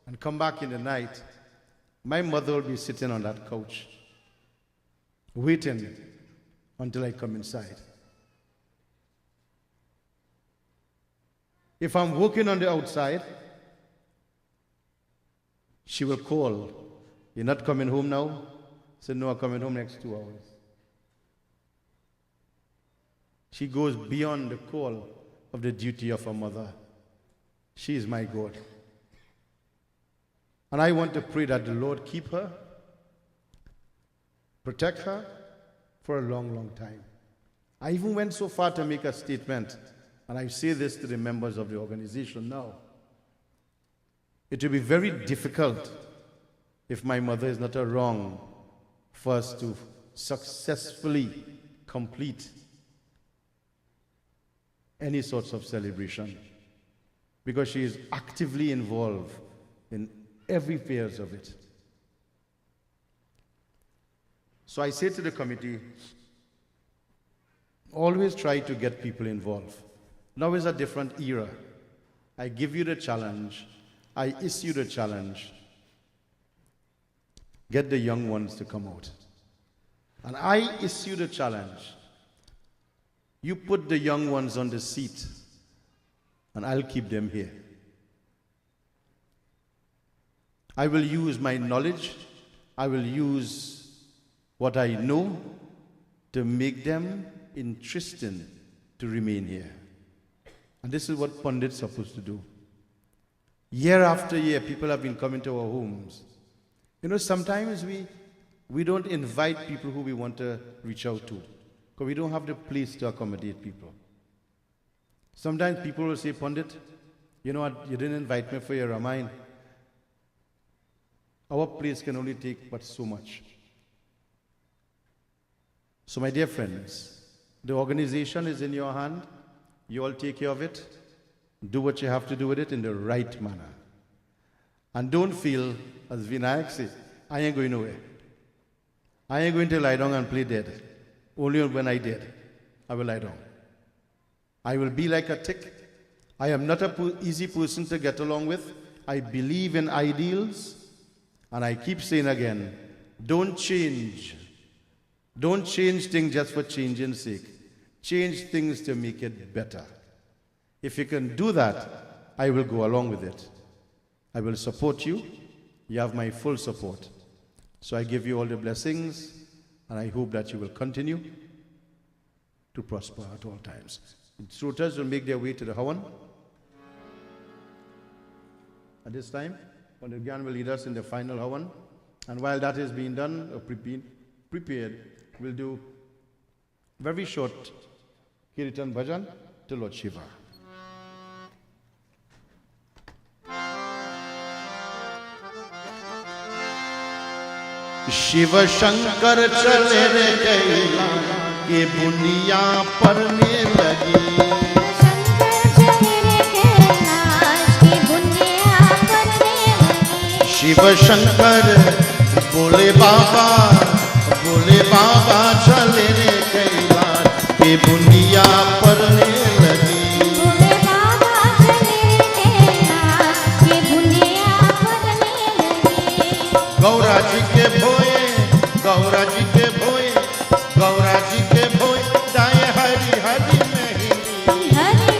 and come back in the night, my mother will be sitting on that couch, waiting until I come inside. If I'm working on the outside, she will call. You're not coming home now? I said, no, I'm coming home next 2 hours. She goes beyond the call of the duty of a mother. She is my God. And I want to pray that the Lord keep her, protect her for a long, long time. I even went so far to make a statement, and I say this to the members of the organization now. It will be very difficult if my mother is not around for us to successfully complete any sorts of celebration, because she is actively involved in every phase of it. So I say to the committee, always try to get people involved. Now is a different era. I give you the challenge. I issue the challenge. Get the young ones to come out. And I issue the challenge. You put the young ones on the seat, and I'll keep them here. I will use my knowledge. I will use what I know to make them interesting to remain here. And this is what Pundits are supposed to do. Year after year, people have been coming to our homes. You know, sometimes we don't invite people who we want to reach out to, because we don't have the place to accommodate people. Sometimes people will say, Pundit, you know what, you didn't invite me for your Ramayana. Our place can only take but so much. So my dear friends, the organization is in your hand. You all take care of it. Do what you have to do with it in the right manner. And don't feel, as Vinayak says, I ain't going nowhere. I ain't going to lie down and play dead. Only when I dead, I will lie down. I will be like a tick. I am not an easy person to get along with. I believe in ideals. And I keep saying again, don't change. Don't change things just for changing's sake. Change things to make it better. If you can do that, I will go along with it. I will support you. You have my full support. So I give you all the blessings, and I hope that you will continue to prosper at all times. Instructors will make their way to the Hawan. At this time, Pandit Gyan will lead us in the final Hawan. And while that is being done, or prepared, we'll do very short Kirtan Bhajan to Lord Shiva. Shiv Shankar चले रे कैला के बुनिया परने लगी शिव शंकर बोले बाबा चले रे कैला के बुनिया परने लगी गौरा जी के भोए दाए हरी हरी मेहंदी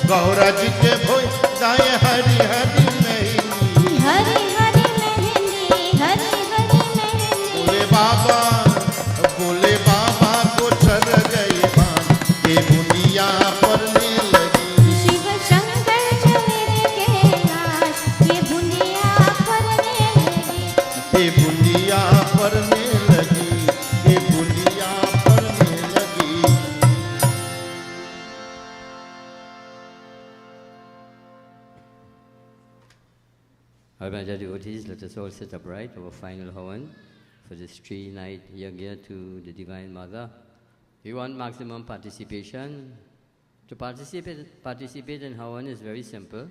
गौरा जी के भोए दाए हरी हरी मेहंदी बोले बाबा को चल गई बान के बुनिया परने लगी के बुनिया परने लगी Our Maja devotees, let us all sit upright, our final Havan for this 3-night yagya to the Divine Mother. We want maximum participation. To participate in Havan is very simple.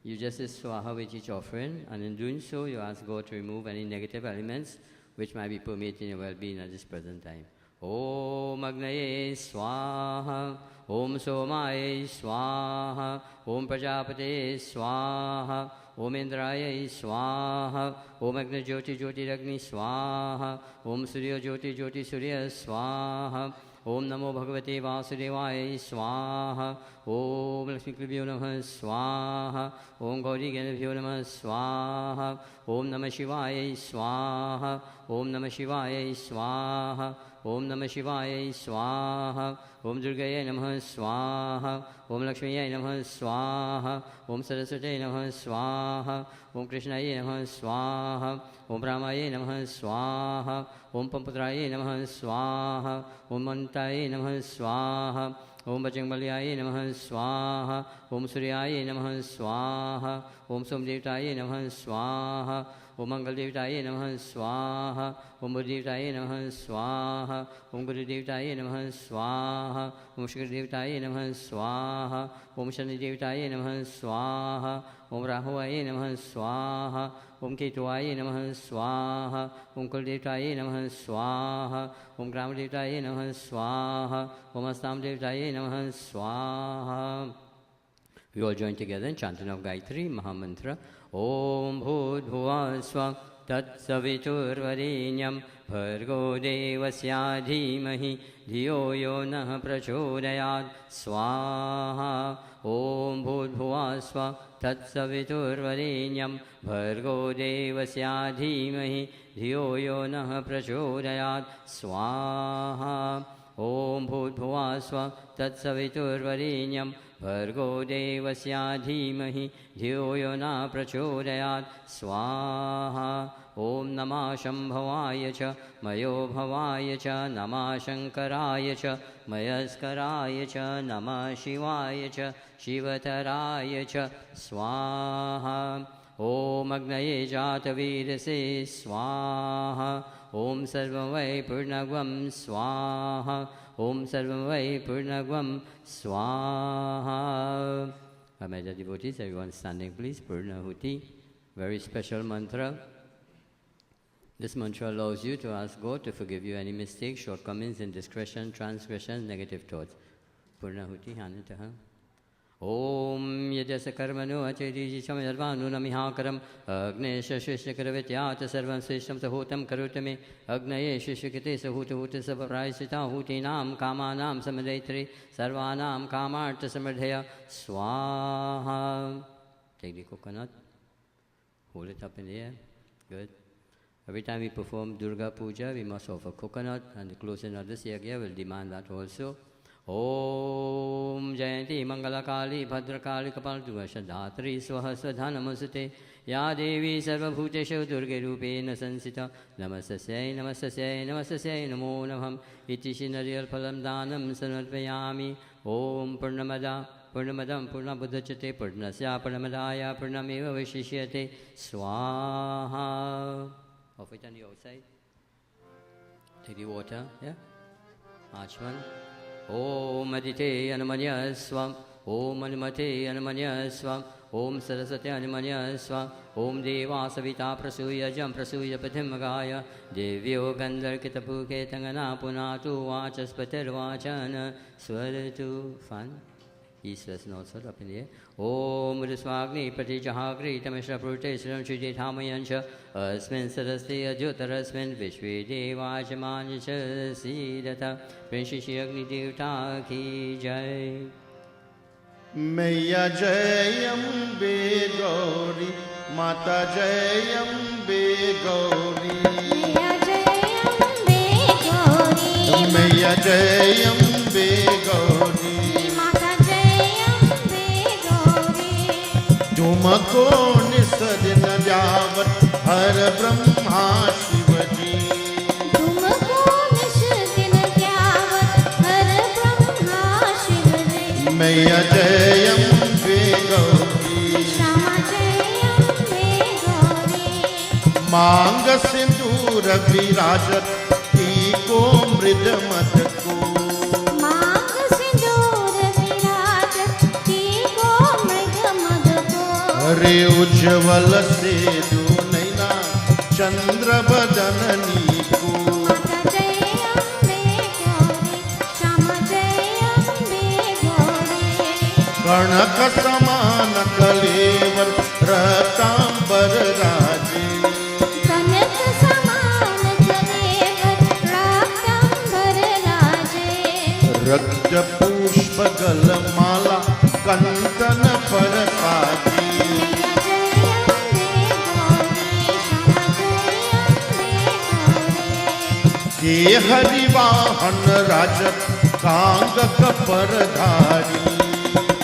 You just say Swaha with each offering, and in doing so, you ask God to remove any negative elements which might be permeating your well-being at this present time. Om Agnaye Swaha, Om Somaye Swaha, Om Prajapate Swaha, Om Indraya Swaha, Om Agni Jyoti Jyoti Ragni Swaha, Om Surya Jyoti Jyoti Surya Swaha, Om Namo Bhagavate Vasudevaya Swaha, Om Lakshmi Kribhyo Namah Swaha, Om Gauri Ganabhyo Namah Swaha, Om Namah Shivaya Swaha, Om Namah Shivaya Swaha, Om Namah Shivaya Swaha, Om Durgaya Namah Swaha, Om Lakshmiyaya Namah Swaha, Om Saraswati Namah Swaha, Om Krishnaya Namah Swaha, Om Ramaya Namah Swaha, Om Pampatraya Namah Swaha, Om Mantaya Namah Swaha, Om Bajrangbaliyaya Namah Swaha, Om Suryaya Namah Swaha, Om Somdevtaya Namah Swaha, Om Mangal-devtaya Namah Swaha, Om Buddha-devtaya Namah Swaha, Om Guru-devtaya Namah Swaha, Om Shukra-devtaya Namah Swaha, Om Shani-devtaya Namah Swaha, Om Rahuvaya Namah Swaha, Om Ketuvaya Namah Swaha, Om Kul-devtaya Namah Swaha, Om Grama-devtaya Namah Swaha, Om Astam-devtaya Namah Swaha. We all join together in chanting of Gayatri Mahamantra. Om Bhud Bhuva Swa Tat Saviturvarenyam Bhargo Devasya Dhimahi Dhiyo Yo Nah Prachodayat Swaha. Om Bhud Bhuva Swa Tat Saviturvarenyam Bhargo Devasya Dhimahi Dhiyo Yo Nah Prachodayat Swaha. Om Bhud Bhuva Swa Tat Saviturvarenyam Bhargo Devasya Dhimahi Dhiyo Yo Nah Prachodayat Swaha. Om Namah Shambhavaya Cha Mayo Bhavaya Cha Namah Shankaraya Cha Mayaskaraya Cha Namah Shivaya Cha Shivataraya Cha Swaha. Om Agnaye Jatavirase Swaha. Om Sarvamvai Purnagvam Swaha. Om Sarvamvai Purnagvam Swaha. Our Maja devotees, everyone standing please. Purnahuti, very special mantra. This mantra allows you to ask God to forgive you any mistakes, shortcomings, indiscretion, transgressions, negative thoughts. Purnahuti Hanataha. Om Yajasa Karmano Achedi Chamadvanu Namihakaram Agnesha Shishakaravityata Sarvam Sisham Sahutam Karutame Agnaye Shishakate Sahuta Huta Savarasita Hutinam Kamanam Samadetri Sarvanam Kamarta Samadhaya Swaha. Take the coconut, hold it up in the air. Good. Every time we perform Durga Puja, we must offer coconut, and the closing of this yagya will demand that also. ॐ जयन्ती मङ्गलकाली भद्रकाली कपालद्रुवशधात्री स्वः स्वधा नमस्ते या देवी सर्वभूतेषु दुर्गेरूपेण संस्थिता नमस्तस्यै नमस्तस्यै नमस्तस्यै नमो नमः इति श्रीनरियल्फलं दानं समर्पयामि ॐ पूर्णमदं पूर्णमुदच्यते पूर्णस्य पूर्णमदाय पूर्णमेव वशिष्यते स्वाहा. Of it on the outside. Take the water, yeah? Achman. Om Adite Anumanya Swam. Om Anumate Anumanya Swam. Om Saraswati Anumanya Swam. Om Deva Savita Prasuya Jam Prasuya Patimagaya. Devyo Gandarkitapuke Tangana Punatu Vachaspatir Vachana Swaratu. Fun. East, west, north, south, up in the air. Om Riswagni Patijahagri Tamishra Prutesram Shuji Thamayancha Asmin Sarasti Ajutarasmin Vishwe Devajamanja Sidata Prinshishi Agni Devta Ki Jai. मैया जय अम्बे गौरी माता जय अम्बे गौरी मैया जय अम्बे गौरी मैया जय अम्बे गौरी माता जय अम्बे गौरी तुमको निसदिन जावत हर ब्रह्मा शिव जी तुमको निश दिन ज्ञावत हर ब्रह्मा शिव जी मैया जय अम्बे गौरी श्यामा जय अम्बे गौरी मांग सिंदूर विराजत को मृद मत को मांग सिंदूर विराजत की को मृग मद को हरे उज्ज्वल से दो नैना चंद्र बदननी को माता जय अम्बे गौरी श्यामा जय अम्बे गौरी कणक समान कलेवर रतांबर राजे कनक समान कलेवर राक्तंबर राजे रक्त पुष्प गल माला कंतन पर साजी मैया जय अम्बे गौरी श्यामा जय अम्बे गौरी के हरिवाहन राजत कांग कपर धारी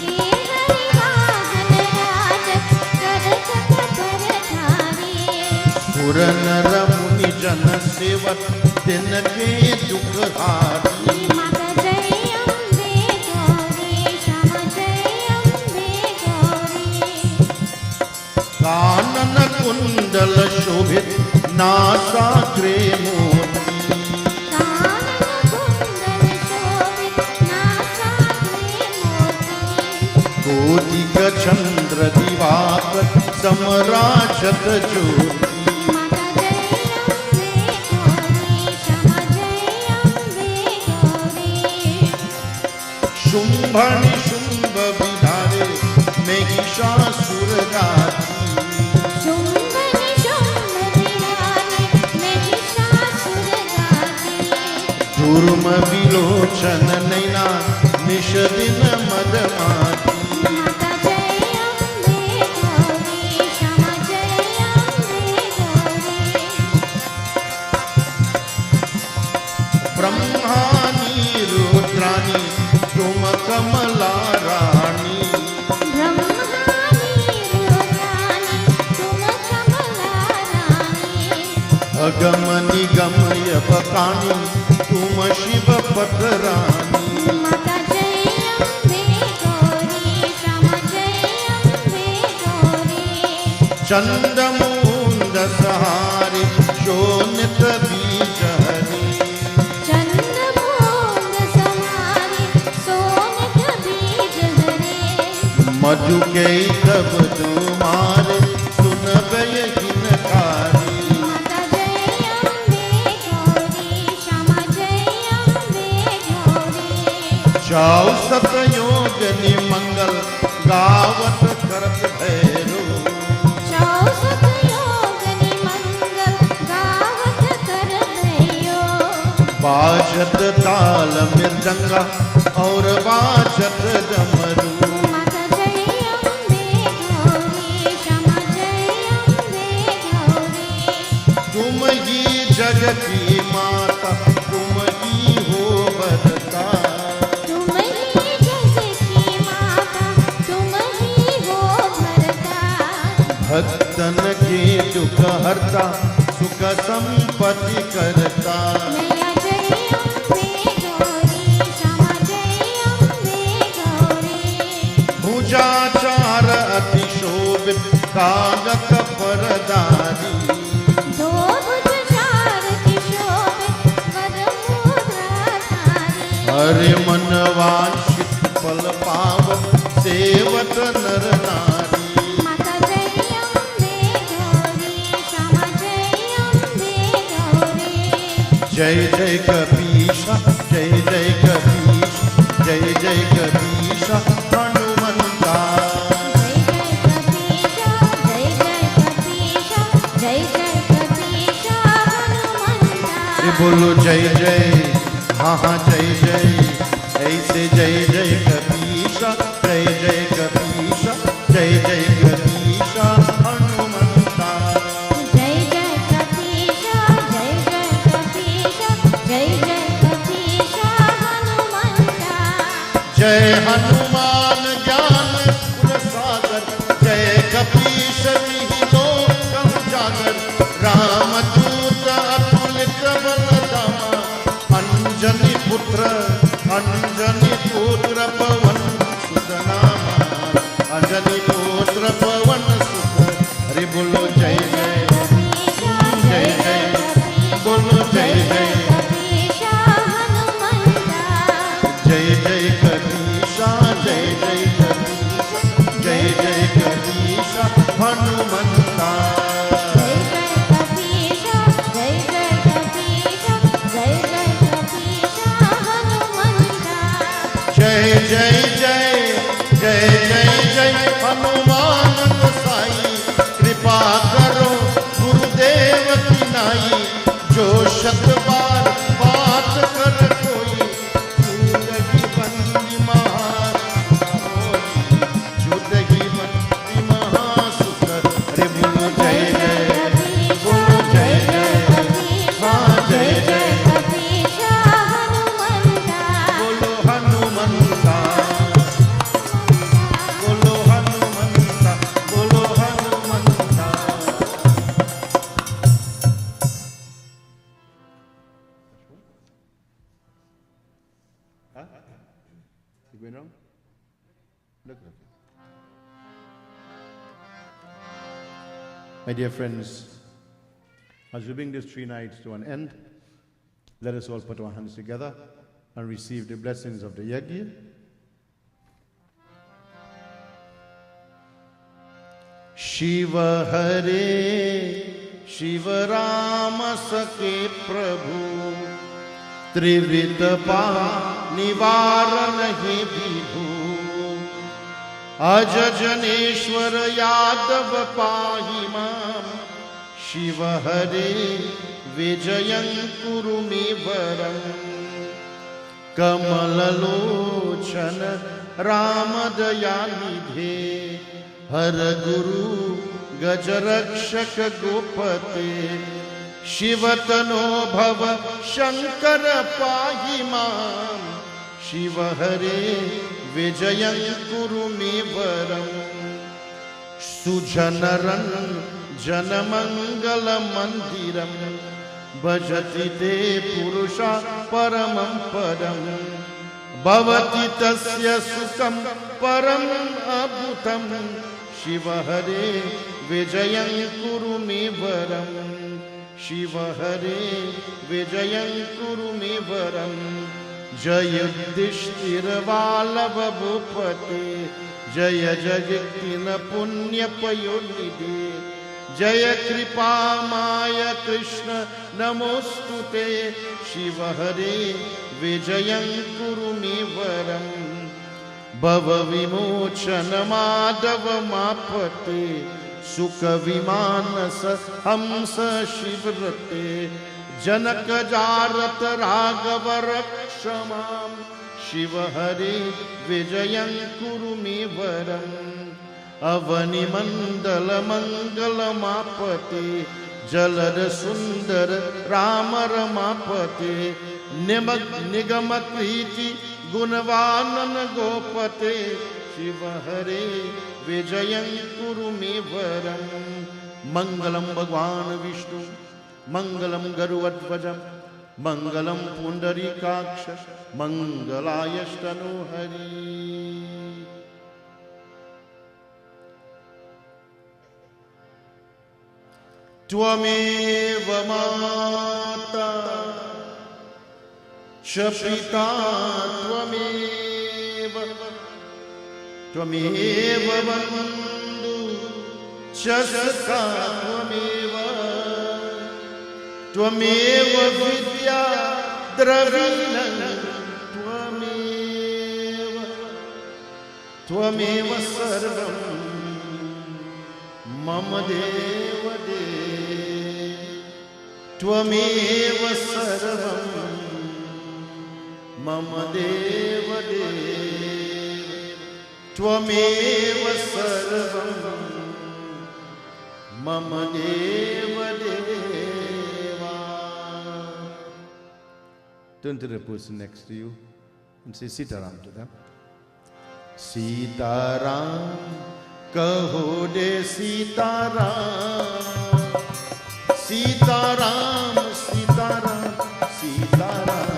के हरिवाहन राजत करत कपर धारी सुर नर मुनि जन सेवक तिनके दुख हारी माता जय अम्बे गौरी श्यामा जय अम्बे गौरी कानन कुंडल शोभित नासाग्रे मोती कानन कुंडल शोभित नासाग्रे मोती कोटिक चंद्र दिवाकर समराजत ज्योति माता जय अम्बे गौरी श्यामा जय अम्बे गौरी शुंभ निशुंभ विधारे महिषासुर गाती शुंभ निशुंभ विहारे महिषासुर गाती दुर्म विलोचन नैना निश दिन मदमाती माता जय अम्बे गौरी श्यामा जय अम्बे गौरी ब्रह्मानी रुद्रानी तुम कमला रानी ब्रह्मानी रुद्रानी तुम कमला रानी अगम निगम यवकानी तुम शिव पटरानी माता जय अम्बे गौरी श्यामा जय अम्बे गौरी चंदमुंद सहारे शोनित बीज हरी चंद्रभूंग समारी सोनित बीज हरे मधु के तब तुम्हारे सुन हिनकारी माता जय अम्बे गौरी श्यामा जय अम्बे गौरी जाओ सतयोग निमंगल गावत करत भैरो चौसठ योगनि मंगल गावत कर भयो बाजत ताल मृदंगा और बाजत डमरू माता जय अम्बे गौरी श्यामा जय अम्बे गौरी तुम ही जग की माता तुम ही हो बरता तुम भक्तन के दुख हरता सुख संपत्ति करता। मैया जय अम्बे गौरी श्यामा जय अम्बे गौरी। भुजाचार अति शोभित कागक परदारी। दो भुज चार की शोभित वर मुद्राधारी। हरे मन वांछित फल पावत सेवत नर नारी। माता जय अम्बे गौरी श्यामा जय अम्बे गौरी। जय जय कपीशा जय जय कपीश जय जय कपीशा हनुमंता। जय जय कपीशा जय जय कपीशा जय जय कपीशा हनुमंता। ये बोलो जय जय हाँ हाँ जय जय ऐसे जय जय कपीशा जय जय कपीशा जय जय कपीशा हनुमंता। जय जय कपीशा जय जय कपीशा जय जय कपीशा हनुमंता। जय हनुमान ज्ञान गुण सागर जय कपीश विहितो कम जागर। रामदूत अतुलित बल धामा अंजनी पुत्र पवन सुत नामा। अंजनी पुत्र पवन सुत। अरे बोलो जय जय जय जय बोलो जय जय कपीशा हनुमंता। जय जय कपीशा जय जय कपीशा जय जय कपीशा हनुमंता। जय जय कपीशा जय जय कपीशा जय जय कपीशा हनुमंता। जय जय जय जय जय जय हनुमान गोसाई। कृपा करो गुरुदेव की नाई। जो शत बार बात कर कोई छूटगी बंदी महासुख। अरे बोलो जय जय बोलो जय जय हाँ जय जय कपीशा हनुमंता। बोलो हनुमंता बोलो हनुमंता बोलो Hanumanta. You going wrong? Look. My dear friends, as we bring these 3 nights to an end, let us all put our hands together and receive the blessings of the yajna. Shiva Hare Shiva Rama Sake Prabhu Trivita Nivaran He Vibhu Aja Janeshwar Yadav Pahi Mam Shiva Hare Vijayan Kuru Me Varam Kamalalochana Ramadayalidhe Har Guru Gajarakshak Gopate Shivatano Bhava Shankar Pahi Mam Shiva Hare Vijayan Kuru Me Varam Sujanaran Janamangala Mandiram Bhajati Te Purusha Paramam Padam Bhavati Tasya Sukham Param Abhutam Shiva Hare Vijayan Kuru Me Varam Shiva Hare Vijayan Kuru Me Varam Jayudhishthira Vallabha Bhupate Jaya Jagatina Punya Payonidhe Jaya Kripa Maya Krishna Namostute Shiva Hare Vijayan Kuru Me Varam Bhava Vimochana Madhava Mapate Sukha Vimanasa Hamsa Shivrate Janaka Jarat Raghava Rakshamam Shiva Hare Vijayan Kuru Me Varam Avani Mandala Mangala Mapate Jalada Sundar Rama Ramapate Nigamakriti Gunavanan Gopate Shiva Hare विजयं कुरु मे वरं मङ्गलं भगवान् विष्णु मङ्गलं गरुडध्वजं मङ्गलं पुण्डरीकाक्ष मङ्गलायष्टनोहरि त्वमेव माता च पिता त्वमेव बन्धु च सखा त्वमेव विद्या द्रविणं त्वमेव सर्वं मम देव त्वमेव सर्वं मम देव त्वमेव सर्वं मम देव देवा. Turn to the person next to you and say Sitaram to them. Sitaram, kaho de Sitaram. Sitaram, Sitaram, Sitaram.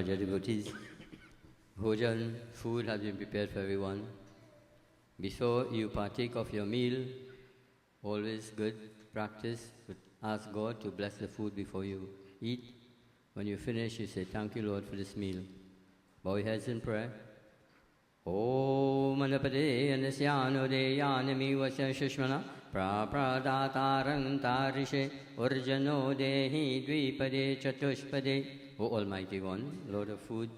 Dear devotees, bhojan, food has been prepared for everyone. Before you partake of your meal, always good practice to ask God to bless the food before you eat. When you finish, you say, thank you, Lord, for this meal. Bow your heads in prayer. Om Manapade Anasyano Deyanami Vasya Shushmana Prapradataran Tarishe Urjano Dehi Dvipade Chatushpade. O Almighty One, Lord of food,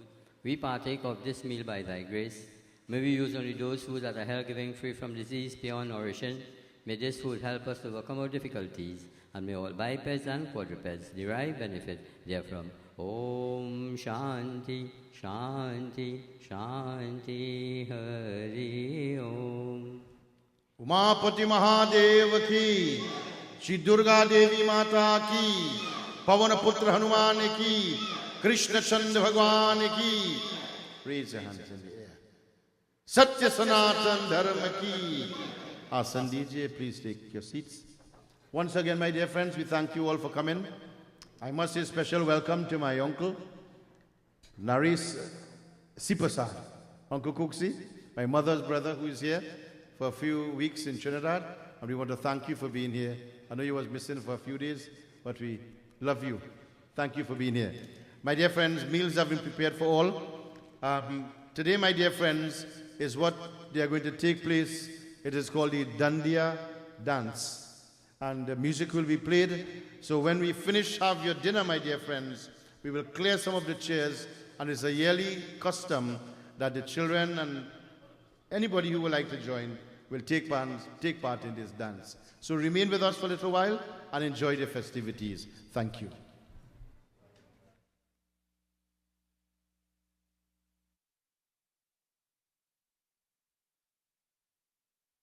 we partake of this meal by Thy grace. May we use only those foods that are health-giving, free from disease, pure nourishing. May this food help us to overcome our difficulties, and may all bipeds and quadrupeds derive benefit therefrom. Om Shanti, Shanti, Shanti, Hari Om. Umapati Mahadev की, श्री दुर्गा देवी माता की, पवन पुत्र हनुमान की, कृष्ण चंद्र भगवान की. Raise your hands in the air. सत्य सनातन धर्म की. Asan DJ, please take your seats. Once again, my dear friends, we thank you all for coming. I must say special welcome to my uncle, Naris Sipasad, Uncle Kuksi, my mother's brother who is here for a few weeks in Trinidad. And we want to thank you for being here. I know you was missing for a few days, but we love you. Thank you for being here. My dear friends, meals have been prepared for all. Today, my dear friends, is what they are going to take place. It is called the Dandiya dance. And the music will be played. So when we finish have your dinner, my dear friends, we will clear some of the chairs. And it's a yearly custom that the children and anybody who would like to join will take part in this dance. So remain with us for a little while and enjoy the festivities. Thank you.